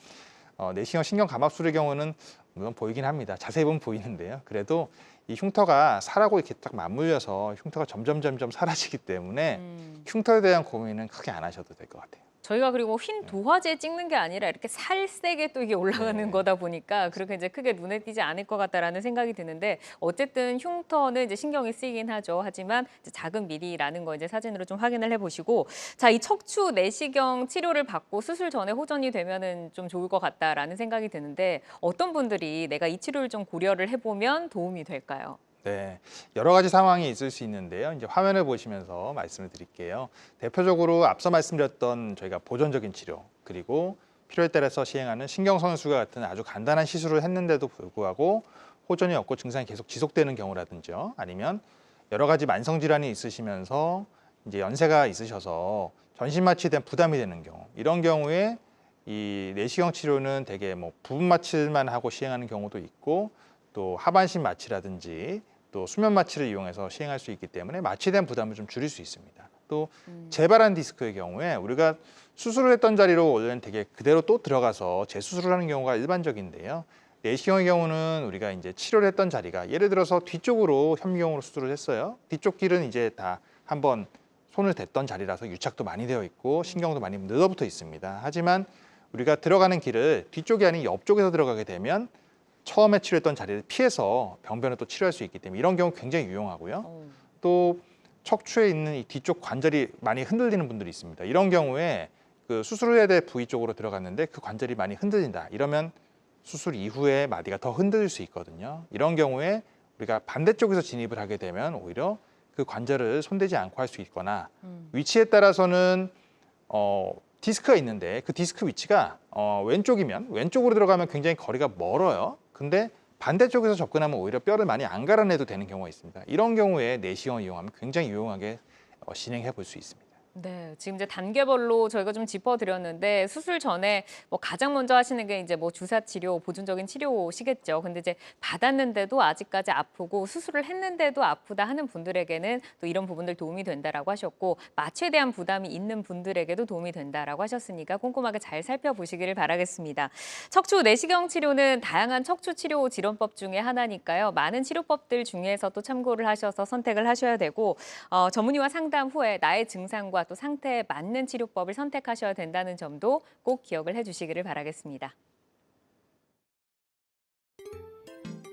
내시경 신경감압술의 경우는 물론 보이긴 합니다. 자세히 보면 보이는데요. 그래도 이 흉터가 살하고 이렇게 딱 맞물려서 흉터가 점점 사라지기 때문에 흉터에 대한 고민은 크게 안 하셔도 될 것 같아요. 저희가 그리고 흰 도화지에 찍는 게 아니라 이렇게 살색에 또 이게 올라가는 거다 보니까 그렇게 이제 크게 눈에 띄지 않을 것 같다라는 생각이 드는데 어쨌든 흉터는 이제 신경이 쓰이긴 하죠. 하지만 이제 작은 미리라는 거 이제 사진으로 좀 확인을 해보시고 자, 이 척추 내시경 치료를 받고 수술 전에 호전이 되면은 좀 좋을 것 같다라는 생각이 드는데 어떤 분들이 내가 이 치료를 좀 고려를 해보면 도움이 될까요? 네, 여러 가지 상황이 있을 수 있는데요. 이제 화면을 보시면서 말씀을 드릴게요. 대표적으로 앞서 말씀드렸던 저희가 보존적인 치료, 그리고 필요에 따라서 시행하는 신경성형술과 같은 아주 간단한 시술을 했는데도 불구하고 호전이 없고 증상이 계속 지속되는 경우라든지요. 아니면 여러 가지 만성 질환이 있으시면서 이제 연세가 있으셔서 전신 마취에 대한 부담이 되는 경우, 이런 경우에 이 내시경 치료는 대개 뭐 부분 마취만 하고 시행하는 경우도 있고 또 하반신 마취라든지 또 수면 마취를 이용해서 시행할 수 있기 때문에 마취에 대한 부담을 좀 줄일 수 있습니다. 또 재발한 디스크의 경우에 우리가 수술을 했던 자리로 원래는 되게 그대로 또 들어가서 재수술을 하는 경우가 일반적인데요. 내시경의 경우는 우리가 이제 치료를 했던 자리가 예를 들어서 뒤쪽으로 현미경으로 수술을 했어요. 뒤쪽 길은 이제 다 한번 손을 댔던 자리라서 유착도 많이 되어 있고 신경도 많이 늘어붙어 있습니다. 하지만 우리가 들어가는 길을 뒤쪽이 아닌 옆쪽에서 들어가게 되면 처음에 치료했던 자리를 피해서 병변을 또 치료할 수 있기 때문에 이런 경우 굉장히 유용하고요. 또 척추에 있는 이 뒤쪽 관절이 많이 흔들리는 분들이 있습니다. 이런 경우에 그 수술을 해야 될 부위 쪽으로 들어갔는데 그 관절이 많이 흔들린다. 이러면 수술 이후에 마디가 더 흔들릴 수 있거든요. 이런 경우에 우리가 반대쪽에서 진입을 하게 되면 오히려 그 관절을 손대지 않고 할 수 있거나 위치에 따라서는 디스크가 있는데 그 디스크 위치가 왼쪽이면 왼쪽으로 들어가면 굉장히 거리가 멀어요. 근데 반대쪽에서 접근하면 오히려 뼈를 많이 안 갈아내도 되는 경우가 있습니다. 이런 경우에 내시경을 이용하면 굉장히 유용하게 진행해 볼 수 있습니다. 네, 지금 이제 단계별로 저희가 좀 짚어드렸는데 수술 전에 뭐 가장 먼저 하시는 게 이제 뭐 주사 치료, 보존적인 치료시겠죠. 근데 이제 받았는데도 아직까지 아프고 수술을 했는데도 아프다 하는 분들에게는 또 이런 부분들 도움이 된다라고 하셨고 마취에 대한 부담이 있는 분들에게도 도움이 된다라고 하셨으니까 꼼꼼하게 잘 살펴보시기를 바라겠습니다. 척추 내시경 치료는 다양한 척추 치료 질환법 중에 하나니까요. 많은 치료법들 중에서 또 참고를 하셔서 선택을 하셔야 되고 전문의와 상담 후에 나의 증상과 또 상태에 맞는 치료법을 선택하셔야 된다는 점도 꼭 기억을 해주시기를 바라겠습니다.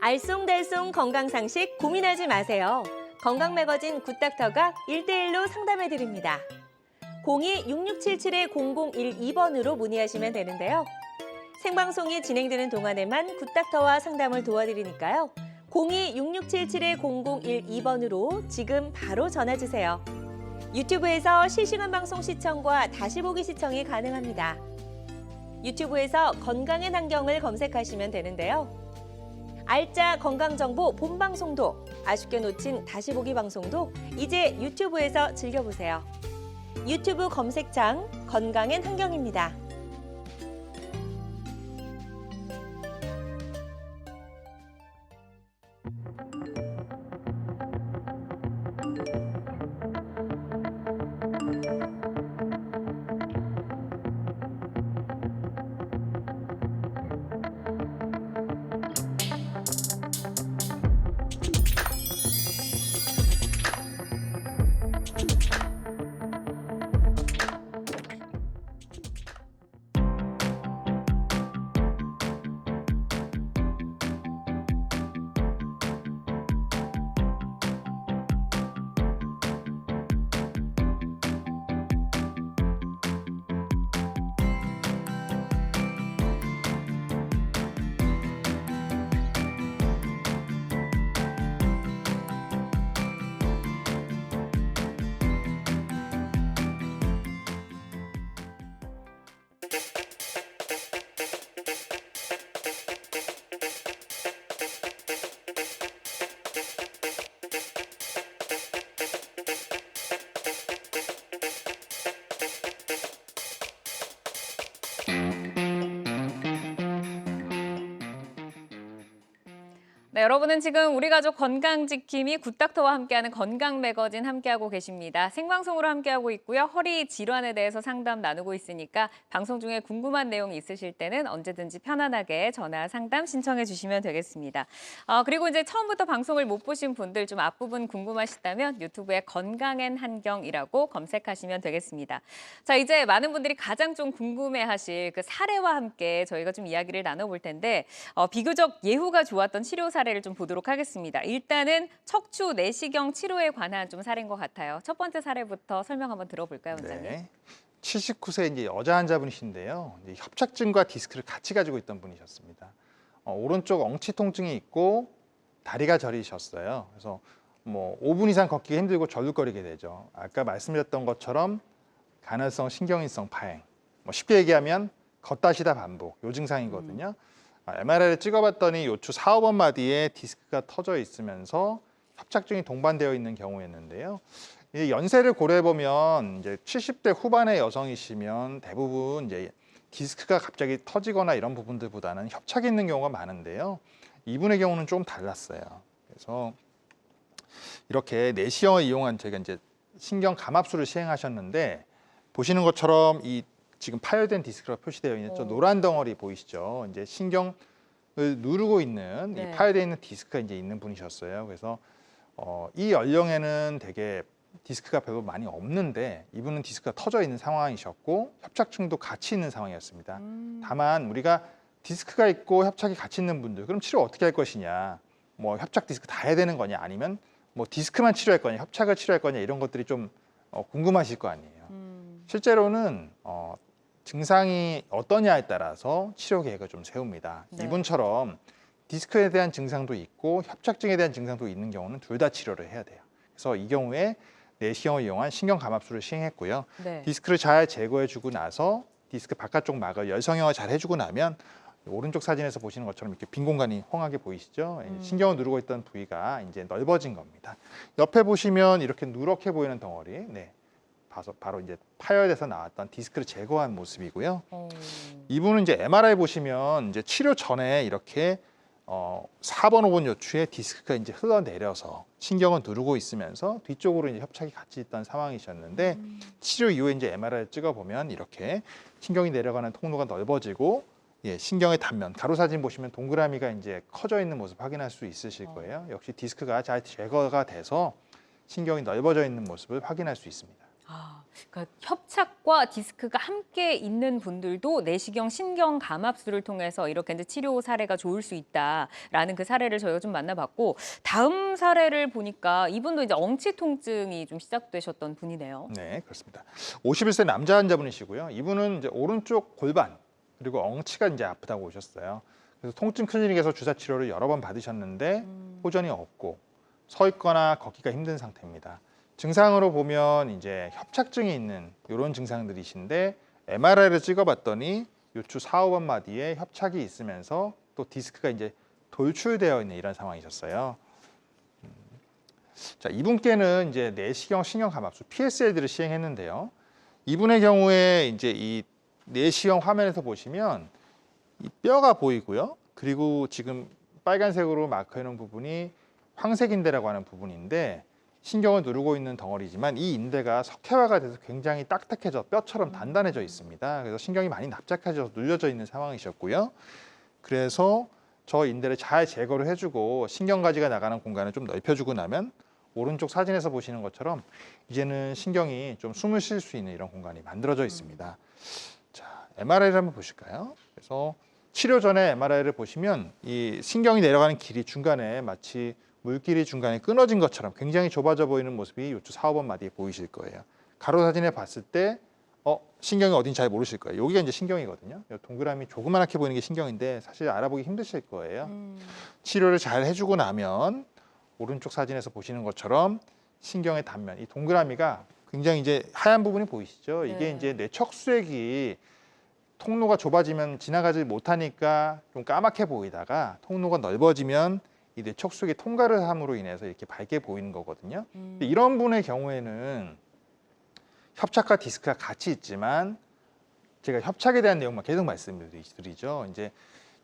알쏭달쏭 건강상식 고민하지 마세요. 건강매거진 굿닥터가 1대1로 상담해드립니다. 02-6677-0012번으로 문의하시면 되는데요. 생방송이 진행되는 동안에만 굿닥터와 상담을 도와드리니까요. 02-6677-0012번으로 지금 바로 전화주세요. 유튜브에서 실시간 방송 시청과 다시 보기 시청이 가능합니다. 유튜브에서 건강의 환경을 검색하시면 되는데요. 알짜 건강정보 본방송도, 아쉽게 놓친 다시 보기 방송도 이제 유튜브에서 즐겨보세요. 유튜브 검색창 건강엔 환경입니다. 네, 여러분은 지금 우리 가족 건강지킴이 굿닥터와 함께하는 건강 매거진 함께하고 계십니다. 생방송으로 함께하고 있고요. 허리 질환에 대해서 상담 나누고 있으니까 방송 중에 궁금한 내용이 있으실 때는 언제든지 편안하게 전화 상담 신청해 주시면 되겠습니다. 그리고 이제 처음부터 방송을 못 보신 분들 좀 앞부분 궁금하시다면 유튜브에 건강엔 한경이라고 검색하시면 되겠습니다. 자, 이제 많은 분들이 가장 좀 궁금해하실 그 사례와 함께 저희가 좀 이야기를 나눠볼 텐데 비교적 예후가 좋았던 치료 사례를 좀 보도록 하겠습니다. 일단은 척추 내시경 치료에 관한 좀 사례인 것 같아요. 첫 번째 사례부터 설명 한번 들어볼까요, 원장님? 네. 79세 이제 여자 환자분이신데요. 이제 협착증과 디스크를 같이 가지고 있던 분이셨습니다. 오른쪽 엉치 통증이 있고 다리가 저리셨어요. 그래서 뭐 5분 이상 걷기가 힘들고 절룩거리게 되죠. 아까 말씀드렸던 것처럼 간헐성 신경인성 파행. 뭐 쉽게 얘기하면 걷다 쉬다 반복. 요 증상이거든요. MRI를 찍어봤더니 요추 4, 5번 마디에 디스크가 터져 있으면서 협착증이 동반되어 있는 경우였는데요. 이 연세를 고려해 보면 이제 70대 후반의 여성이시면 대부분 이제 디스크가 갑자기 터지거나 이런 부분들보다는 협착이 있는 경우가 많은데요. 이분의 경우는 좀 달랐어요. 그래서 이렇게 내시경을 이용한 저희가 이제 신경 감압술을 시행하셨는데 보시는 것처럼 이 지금 파열된 디스크가 표시되어 있는 저 노란 덩어리 보이시죠? 이제 신경을 누르고 있는 네. 이 파열되어 있는 디스크가 이제 있는 분이셨어요. 그래서 이 연령에는 되게 디스크가 별로 많이 없는데 이분은 디스크가 터져 있는 상황이셨고 협착증도 같이 있는 상황이었습니다. 다만 우리가 디스크가 있고 협착이 같이 있는 분들 그럼 치료 어떻게 할 것이냐? 뭐 협착 디스크 다 해야 되는 거냐? 아니면 뭐 디스크만 치료할 거냐? 협착을 치료할 거냐? 이런 것들이 좀 궁금하실 거 아니에요. 실제로는 증상이 어떠냐에 따라서 치료 계획을 좀 세웁니다. 네. 이분처럼 디스크에 대한 증상도 있고 협착증에 대한 증상도 있는 경우는 둘 다 치료를 해야 돼요. 그래서 이 경우에 내시경을 이용한 신경 감압술을 시행했고요. 네. 디스크를 잘 제거해주고 나서 디스크 바깥쪽 막을 열성형을 잘 해주고 나면 오른쪽 사진에서 보시는 것처럼 이렇게 빈 공간이 헝하게 보이시죠? 신경을 누르고 있던 부위가 이제 넓어진 겁니다. 옆에 보시면 이렇게 누렇게 보이는 덩어리, 네, 바로 이제 파열돼서 나왔던 디스크를 제거한 모습이고요. 이분은 이제 MRI 보시면 이제 치료 전에 이렇게 4번, 5번 요추에 디스크가 이제 흘러내려서 신경을 누르고 있으면서 뒤쪽으로 이제 협착이 같이 있던 상황이셨는데 치료 이후에 이제 MRI를 찍어보면 이렇게 신경이 내려가는 통로가 넓어지고 예, 신경의 단면, 가로 사진 보시면 동그라미가 이제 커져 있는 모습 확인할 수 있으실 거예요. 역시 디스크가 잘 제거가 돼서 신경이 넓어져 있는 모습을 확인할 수 있습니다. 그러니까 협착과 디스크가 함께 있는 분들도 내시경 신경 감압술을 통해서 이렇게 이제 치료 사례가 좋을 수 있다라는 그 사례를 저희가 좀 만나봤고 다음 사례를 보니까 이분도 이제 엉치 통증이 좀 시작되셨던 분이네요. 네, 그렇습니다. 51세 남자 환자분이시고요. 이분은 이제 오른쪽 골반 그리고 엉치가 이제 아프다고 오셨어요. 그래서 통증 클리닉에서 주사 치료를 여러 번 받으셨는데 호전이 없고 서 있거나 걷기가 힘든 상태입니다. 증상으로 보면 이제 협착증이 있는 이런 증상들이신데 MRI를 찍어봤더니 요추 4, 5번 마디에 협착이 있으면서 또 디스크가 이제 돌출되어 있는 이런 상황이셨어요. 자, 이분께는 이제 내시경 신경감압술 PSLD를 시행했는데요. 이분의 경우에 이제 이 내시경 화면에서 보시면 이 뼈가 보이고요. 그리고 지금 빨간색으로 마크해 놓은 부분이 황색인대라고 하는 부분인데 신경을 누르고 있는 덩어리지만 이 인대가 석회화가 돼서 굉장히 딱딱해져 뼈처럼 단단해져 있습니다. 그래서 신경이 많이 납작해져서 눌려져 있는 상황이셨고요. 그래서 저 인대를 잘 제거를 해주고 신경가지가 나가는 공간을 좀 넓혀주고 나면 오른쪽 사진에서 보시는 것처럼 이제는 신경이 좀 숨을 쉴 수 있는 이런 공간이 만들어져 있습니다. 자, MRI를 한번 보실까요? 그래서 치료 전에 MRI를 보시면 이 신경이 내려가는 길이 중간에 마치 물길이 중간에 끊어진 것처럼 굉장히 좁아져 보이는 모습이 요추 4, 5번 마디에 보이실 거예요. 가로 사진에 봤을 때 신경이 어딘지 잘 모르실 거예요. 여기가 이제 신경이거든요. 동그라미 조그맣게 보이는 게 신경인데 사실 알아보기 힘드실 거예요. 치료를 잘 해주고 나면 오른쪽 사진에서 보시는 것처럼 신경의 단면, 이 동그라미가 굉장히 이제 하얀 부분이 보이시죠? 이게 네. 이제 뇌척수액이 통로가 좁아지면 지나가지 못하니까 좀 까맣게 보이다가 통로가 넓어지면 이 뇌척수액이 통과를 함으로 인해서 이렇게 밝게 보이는 거거든요. 근데 이런 분의 경우에는 협착과 디스크가 같이 있지만 제가 협착에 대한 내용만 계속 말씀드리죠. 이제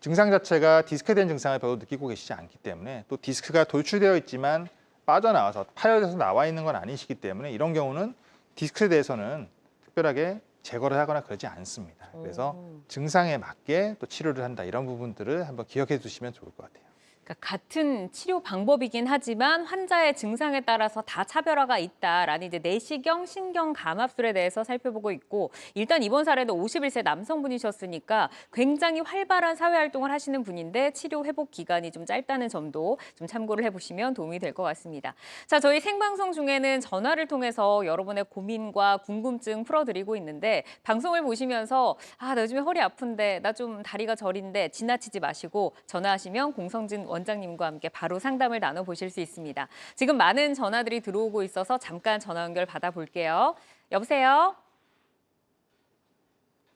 증상 자체가 디스크에 대한 증상을 별로 느끼고 계시지 않기 때문에 또 디스크가 돌출되어 있지만 빠져나와서 파열돼서 나와 있는 건 아니시기 때문에 이런 경우는 디스크에 대해서는 특별하게 제거를 하거나 그러지 않습니다. 그래서 증상에 맞게 또 치료를 한다 이런 부분들을 한번 기억해 두시면 좋을 것 같아요. 그러니까 같은 치료 방법이긴 하지만 환자의 증상에 따라서 다 차별화가 있다라는 이제 내시경 신경감압술에 대해서 살펴보고 있고 일단 이번 사례는 51세 남성분이셨으니까 굉장히 활발한 사회활동을 하시는 분인데 치료 회복 기간이 좀 짧다는 점도 좀 참고를 해보시면 도움이 될 것 같습니다. 자, 저희 생방송 중에는 전화를 통해서 여러분의 고민과 궁금증 풀어드리고 있는데 방송을 보시면서 나 요즘에 허리 아픈데 나 좀 다리가 저린데 지나치지 마시고 전화하시면 공성진 원장님과 함께 바로 상담을 나눠보실 수 있습니다. 지금 많은 전화들이 들어오고 있어서 잠깐 전화 연결 받아볼게요. 여보세요?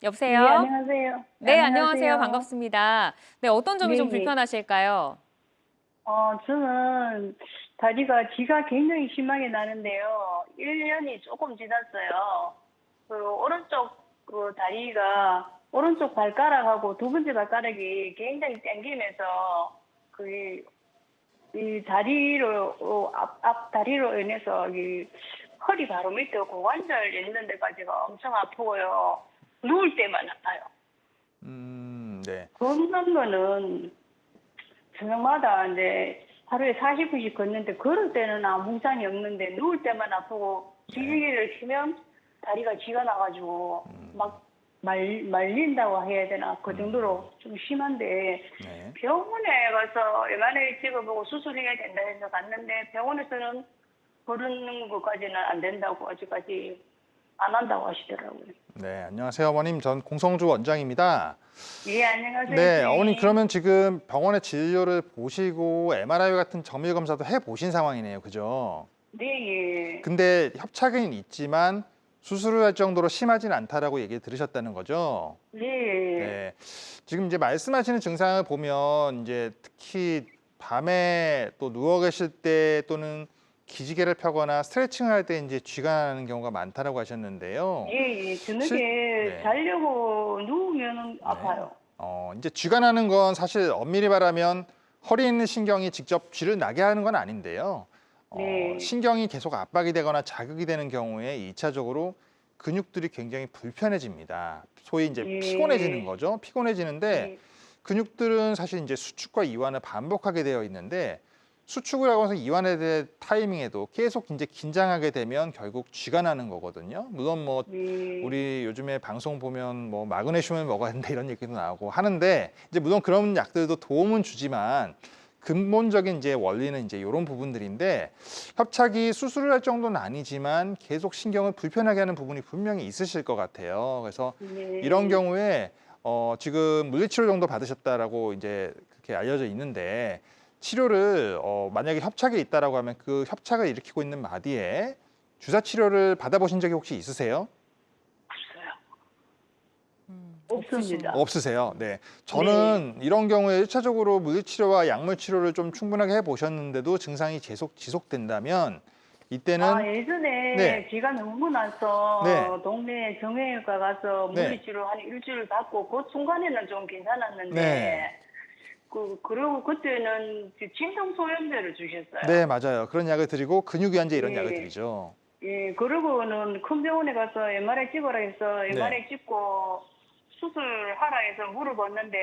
여보세요? 네, 안녕하세요. 네, 안녕하세요. 반갑습니다. 네, 어떤 점이 좀 네, 네. 불편하실까요? 저는 다리가 쥐가 굉장히 심하게 나는데요. 1년이 조금 지났어요. 오른쪽 다리가 오른쪽 발가락하고 두 번째 발가락이 굉장히 당기면서 이 다리로 앞 다리로 인해서 이 허리 바로 밑에 고관절 있는 데까지가 엄청 아프고요. 누울 때만 아파요. 네. 걷는 거는 저녁마다 이제 하루에 40분씩 걷는데 걸을 때는 아무 이상이 없는데 누울 때만 아프고 기지개를 치면 다리가 쥐가 나가지고 막 말린다고 해야 되나 그 정도로 좀 심한데 네. 병원에 가서 MRI 찍어보고 수술해야 된다 해서 갔는데 병원에서는 걸는 것까지는 안 된다고 아직까지 안 한다고 하시더라고요. 네, 안녕하세요, 어머님. 전 공성주 원장입니다. 예, 안녕하세요. 네, 선생님. 어머님 그러면 지금 병원에 진료를 보시고 MRI 같은 정밀 검사도 해 보신 상황이네요, 그죠? 네, 예. 근데 협착은 있지만 수술을 할 정도로 심하지는 않다라고 얘기 들으셨다는 거죠? 네. 네. 지금 이제 말씀하시는 증상을 보면 이제 특히 밤에 또 누워 계실 때 또는 기지개를 펴거나 스트레칭을 할 때 이제 쥐가 나는 경우가 많다라고 하셨는데요. 예, 예. 저녁에 네. 자려고 누우면 아파요. 이제 쥐가 나는 건 사실 엄밀히 말하면 허리에 있는 신경이 직접 쥐를 나게 하는 건 아닌데요. 네. 신경이 계속 압박이 되거나 자극이 되는 경우에 2차적으로 근육들이 굉장히 불편해집니다. 소위 이제 예. 피곤해지는 거죠. 피곤해지는데 예. 근육들은 사실 이제 수축과 이완을 반복하게 되어 있는데 수축을 하고 나서 이완에 대한 타이밍에도 계속 이제 긴장하게 되면 결국 쥐가 나는 거거든요. 물론 뭐 예. 우리 요즘에 방송 보면 뭐 마그네슘을 먹어야 된다 이런 얘기도 나오고 하는데 이제 물론 그런 약들도 도움은 주지만 근본적인 이제 원리는 이제 이런 부분들인데 협착이 수술을 할 정도는 아니지만 계속 신경을 불편하게 하는 부분이 분명히 있으실 것 같아요. 그래서 네. 이런 경우에 지금 물리치료 정도 받으셨다라고 이제 그렇게 알려져 있는데 치료를 만약에 협착이 있다라고 하면 그 협착을 일으키고 있는 마디에 주사 치료를 받아보신 적이 혹시 있으세요? 없습니다. 없으세요. 네. 저는 이런 경우에 1차적으로 물리치료와 약물치료를 좀 충분하게 해보셨는데도 증상이 지속된다면 이때는 예전에 네. 비가 너무 나서 네. 동네 정형외과 가서 네. 물리치료 한 일주일 받고 그 순간에는 좀 괜찮았는데 네. 그리고 그때는 진통소염제를 주셨어요. 네, 맞아요. 그런 약을 드리고 근육이완제 이런 예. 약을 드리죠. 예, 그러고는 큰 병원에 가서 MRI 찍으라 해서 MRI 찍고 수술하라 해서 물어봤는데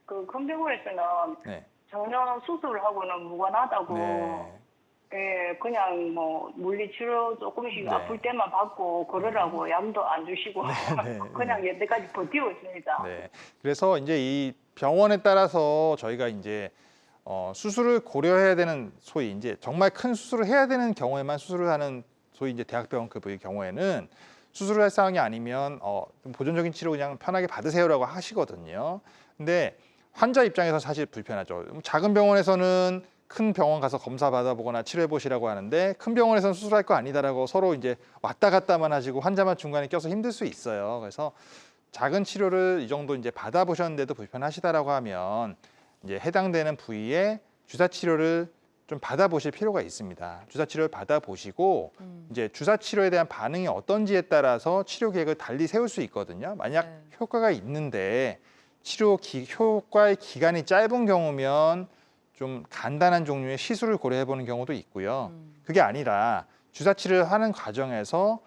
그 큰 병원에서는 네. 전혀 수술하고는 무관하다고 네. 예, 그냥 뭐 물리치료 조금씩 네. 아플 때만 받고 그러라고 약도 안 주시고 네. 그냥 여태까지 버티고 있습니다. 네. 그래서 이제 이 병원에 따라서 저희가 이제 수술을 고려해야 되는 소위 이제 정말 큰 수술을 해야 되는 경우에만 수술을 하는 소위 이제 대학병원급의 경우에는 수술을 할 상황이 아니면 좀 보존적인 치료 그냥 편하게 받으세요라고 하시거든요. 근데 환자 입장에서 사실 불편하죠. 작은 병원에서는 큰 병원 가서 검사 받아보거나 치료해 보시라고 하는데 큰 병원에서는 수술할 거 아니다라고 서로 이제 왔다 갔다만 하시고 환자만 중간에 껴서 힘들 수 있어요. 그래서 작은 치료를 이 정도 이제 받아보셨는데도 불편하시다라고 하면 이제 해당되는 부위에 주사 치료를 좀 받아보실 필요가 있습니다. 주사 치료를 받아보시고 이제 주사 치료에 대한 반응이 어떤지에 따라서 치료 계획을 달리 세울 수 있거든요. 만약 네. 효과가 있는데 효과의 기간이 짧은 경우면 좀 간단한 종류의 시술을 고려해보는 경우도 있고요. 그게 아니라 주사 치료를 하는 과정에서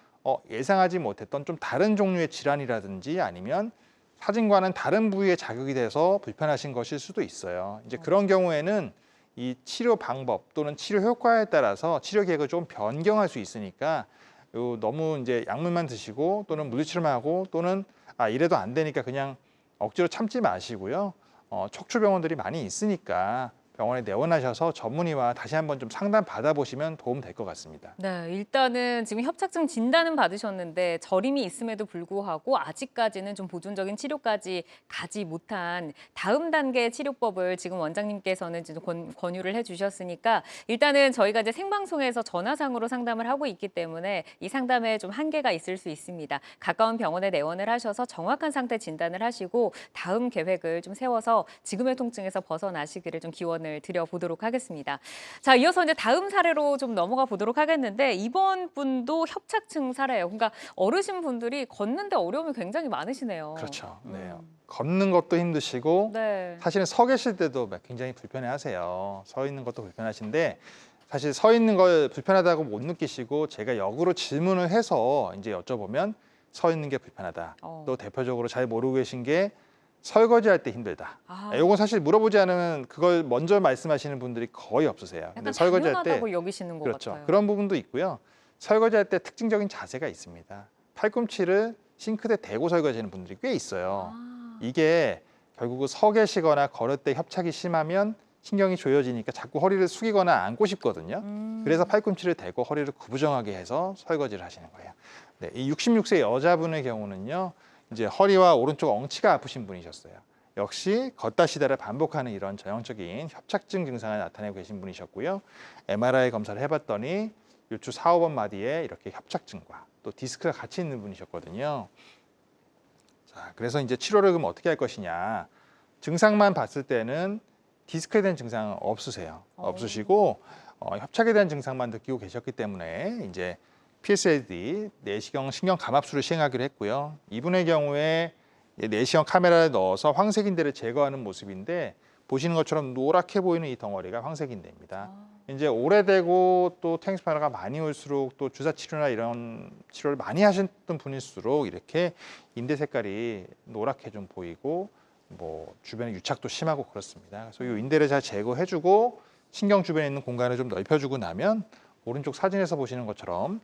예상하지 못했던 좀 다른 종류의 질환이라든지 아니면 사진과는 다른 부위에 자극이 돼서 불편하신 것일 수도 있어요. 이제 그런 경우에는 이 치료 방법 또는 치료 효과에 따라서 치료 계획을 좀 변경할 수 있으니까 너무 이제 약물만 드시고 또는 물리치료만 하고 또는 이래도 안 되니까 그냥 억지로 참지 마시고요. 척추병원들이 많이 있으니까 병원에 내원하셔서 전문의와 다시 한번 좀 상담 받아보시면 도움 될 것 같습니다. 네, 일단은 지금 협착증 진단은 받으셨는데 저림이 있음에도 불구하고 아직까지는 좀 보존적인 치료까지 가지 못한 다음 단계 치료법을 지금 원장님께서는 지금 권유를 해주셨으니까 일단은 저희가 이제 생방송에서 전화상으로 상담을 하고 있기 때문에 이 상담에 좀 한계가 있을 수 있습니다. 가까운 병원에 내원을 하셔서 정확한 상태 진단을 하시고 다음 계획을 좀 세워서 지금의 통증에서 벗어나시기를 좀 기원을 드려보도록 하겠습니다. 자, 이어서 이제 다음 사례로 좀 넘어가 보도록 하겠는데 이번 분도 협착증 사례예요. 그러니까 어르신 분들이 걷는데 어려움이 굉장히 많으시네요. 그렇죠. 네. 걷는 것도 힘드시고 네. 사실은 서 계실 때도 굉장히 불편해하세요. 서 있는 것도 불편하신데 사실 서 있는 걸 불편하다고 못 느끼시고 제가 역으로 질문을 해서 이제 여쭤보면 서 있는 게 불편하다. 또 대표적으로 잘 모르고 계신 게 설거지할 때 힘들다. 이건 사실 물어보지 않으면 그걸 먼저 말씀하시는 분들이 거의 없으세요. 약간 당연하다고 여기시는 것 그렇죠. 같아요. 그런 부분도 있고요. 설거지할 때 특징적인 자세가 있습니다. 팔꿈치를 싱크대에 대고 설거지하는 분들이 꽤 있어요. 이게 결국 서 계시거나 걸을 때 협착이 심하면 신경이 조여지니까 자꾸 허리를 숙이거나 앉고 싶거든요. 그래서 팔꿈치를 대고 허리를 구부정하게 해서 설거지를 하시는 거예요. 네, 이 66세 여자분의 경우는요. 이제 허리와 오른쪽 엉치가 아프신 분이셨어요. 역시 걷다 쉬다를 반복하는 이런 전형적인 협착증 증상을 나타내고 계신 분이셨고요. MRI 검사를 해봤더니 요추 4, 5번 마디에 이렇게 협착증과 또 디스크가 같이 있는 분이셨거든요. 자, 그래서 이제 치료를 그럼 어떻게 할 것이냐. 증상만 봤을 때는 디스크에 대한 증상은 없으세요. 없으시고 협착에 대한 증상만 느끼고 계셨기 때문에 이제 PSAD 내시경 신경 감압술을 시행하기로 했고요. 이분의 경우에 내시경 카메라를 넣어서 황색인대를 제거하는 모습인데 보시는 것처럼 노랗게 보이는 이 덩어리가 황색인대입니다. 이제 오래되고 또 테니스파너가 많이 올수록 또 주사 치료나 이런 치료를 많이 하셨던 분일수록 이렇게 인대 색깔이 노랗게 좀 보이고 뭐 주변에 유착도 심하고 그렇습니다. 그래서 이 인대를 잘 제거해주고 신경 주변에 있는 공간을 좀 넓혀주고 나면 오른쪽 사진에서 보시는 것처럼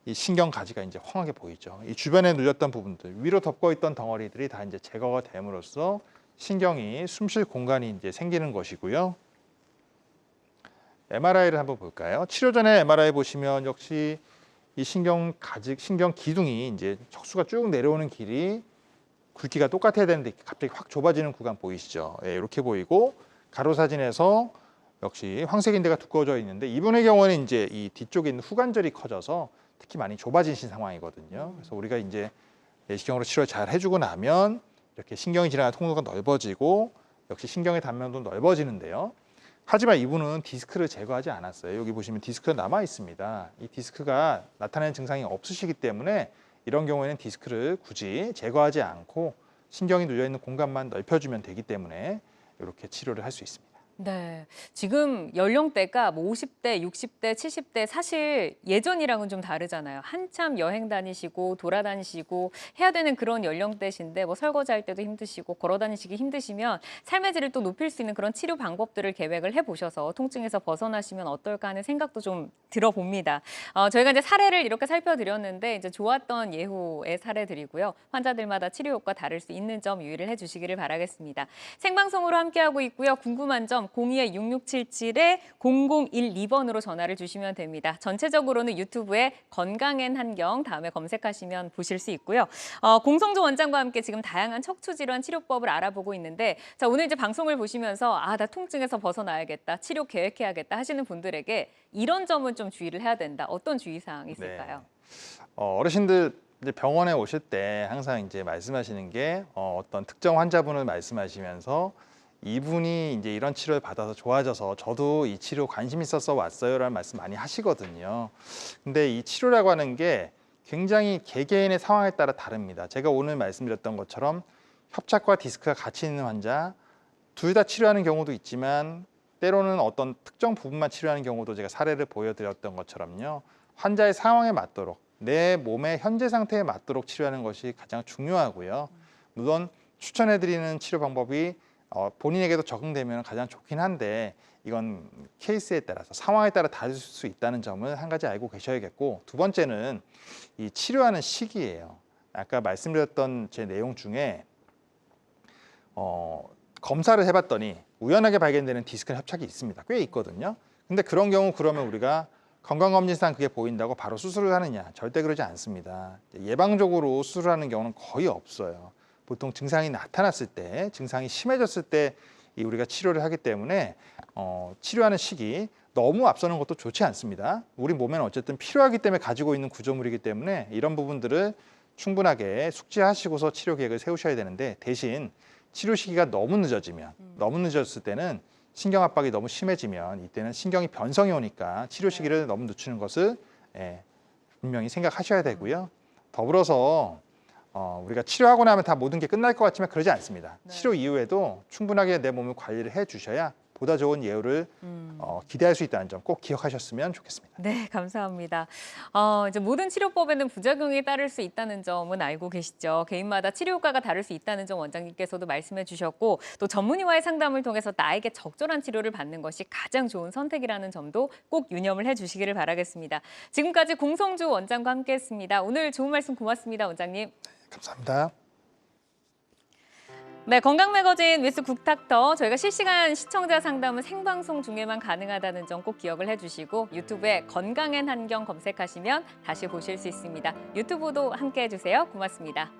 이 신경 가지가 이제 황하게 보이죠. 이 주변에 눌렸던 부분들, 위로 덮고 있던 덩어리들이 다 이제 제거가 됨으로써 신경이 숨쉴 공간이 이제 생기는 것이고요. MRI를 한번 볼까요? 치료 전에 MRI 보시면 역시 이 신경 기둥이 이제 척수가 쭉 내려오는 길이 굵기가 똑같아야 되는데 갑자기 확 좁아지는 구간 보이시죠? 예, 이렇게 보이고 가로 사진에서 역시 황색인대가 두꺼워져 있는데 이분의 경우는 이제 이 뒤쪽에 있는 후관절이 커져서 특히 많이 좁아지신 상황이거든요. 그래서 우리가 이제 내시경으로 치료 잘 해주고 나면 이렇게 신경이 지나가는 통로가 넓어지고 역시 신경의 단면도 넓어지는데요. 하지만 이분은 디스크를 제거하지 않았어요. 여기 보시면 디스크가 남아 있습니다. 이 디스크가 나타내는 증상이 없으시기 때문에 이런 경우에는 디스크를 굳이 제거하지 않고 신경이 눌려 있는 공간만 넓혀주면 되기 때문에 이렇게 치료를 할 수 있습니다. 네, 지금 연령대가 뭐 50대, 60대, 70대 사실 예전이랑은 좀 다르잖아요. 한참 여행 다니시고 돌아다니시고 해야 되는 그런 연령대신데 뭐 설거지할 때도 힘드시고 걸어 다니시기 힘드시면 삶의 질을 또 높일 수 있는 그런 치료 방법들을 계획을 해보셔서 통증에서 벗어나시면 어떨까 하는 생각도 좀 들어봅니다. 저희가 이제 사례를 이렇게 살펴드렸는데 이제 좋았던 예후의 사례들이고요. 환자들마다 치료 효과 다를 수 있는 점 유의를 해주시기를 바라겠습니다. 생방송으로 함께하고 있고요. 궁금한 점 02-667-0012번으로 전화를 주시면 됩니다. 전체적으로는 유튜브에 건강엔 한경 다음에 검색하시면 보실 수 있고요. 공성조 원장과 함께 지금 다양한 척추질환 치료법을 알아보고 있는데 자, 오늘 이제 방송을 보시면서 나 통증에서 벗어나야겠다, 치료 계획해야겠다 하시는 분들에게 이런 점은 좀 주의를 해야 된다. 어떤 주의사항이 있을까요? 어르신들 이제 병원에 오실 때 항상 이제 말씀하시는 게 어떤 특정 환자분을 말씀하시면서 이분이 이제 이런 치료를 받아서 좋아져서 저도 이 치료 관심 있어서 왔어요라는 말씀 많이 하시거든요. 근데 이 치료라고 하는 게 굉장히 개개인의 상황에 따라 다릅니다. 제가 오늘 말씀드렸던 것처럼 협착과 디스크가 같이 있는 환자, 둘 다 치료하는 경우도 있지만 때로는 어떤 특정 부분만 치료하는 경우도 제가 사례를 보여드렸던 것처럼요. 환자의 상황에 맞도록 내 몸의 현재 상태에 맞도록 치료하는 것이 가장 중요하고요. 물론 추천해드리는 치료 방법이 본인에게도 적응되면 가장 좋긴 한데 이건 케이스에 따라서 상황에 따라 다를 수 있다는 점을 한 가지 알고 계셔야겠고, 두 번째는 이 치료하는 시기예요. 아까 말씀드렸던 제 내용 중에 검사를 해봤더니 우연하게 발견되는 디스크 협착이 있습니다. 꽤 있거든요. 근데 그런 경우 그러면 우리가 건강검진상 그게 보인다고 바로 수술을 하느냐? 절대 그러지 않습니다. 예방적으로 수술하는 경우는 거의 없어요. 보통 증상이 나타났을 때, 증상이 심해졌을 때 우리가 치료를 하기 때문에 치료하는 시기 너무 앞서는 것도 좋지 않습니다. 우리 몸에는 어쨌든 필요하기 때문에 가지고 있는 구조물이기 때문에 이런 부분들을 충분하게 숙지하시고서 치료 계획을 세우셔야 되는데, 대신 치료 시기가 너무 늦어지면, 너무 늦었을 때는 신경 압박이 너무 심해지면 이때는 신경이 변성이 오니까 치료 시기를 너무 늦추는 것을 분명히 생각하셔야 되고요. 더불어서 우리가 치료하고 나면 다 모든 게 끝날 것 같지만 그러지 않습니다. 네. 치료 이후에도 충분하게 내 몸을 관리를 해주셔야 보다 좋은 예후를 기대할 수 있다는 점 꼭 기억하셨으면 좋겠습니다. 네, 감사합니다. 이제 모든 치료법에는 부작용이 따를 수 있다는 점은 알고 계시죠? 개인마다 치료 효과가 다를 수 있다는 점 원장님께서도 말씀해 주셨고, 또 전문의와의 상담을 통해서 나에게 적절한 치료를 받는 것이 가장 좋은 선택이라는 점도 꼭 유념을 해주시기를 바라겠습니다. 지금까지 공성주 원장과 함께했습니다. 오늘 좋은 말씀 고맙습니다, 원장님. 감사합니다. 네, 건강매거진 위스 국닥터 저희가 실시간 시청자 상담은 생방송 중에만 가능하다는 점 꼭 기억을 해주시고 유튜브에 건강엔 한경 검색하시면 다시 보실 수 있습니다. 유튜브도 함께해 주세요. 고맙습니다.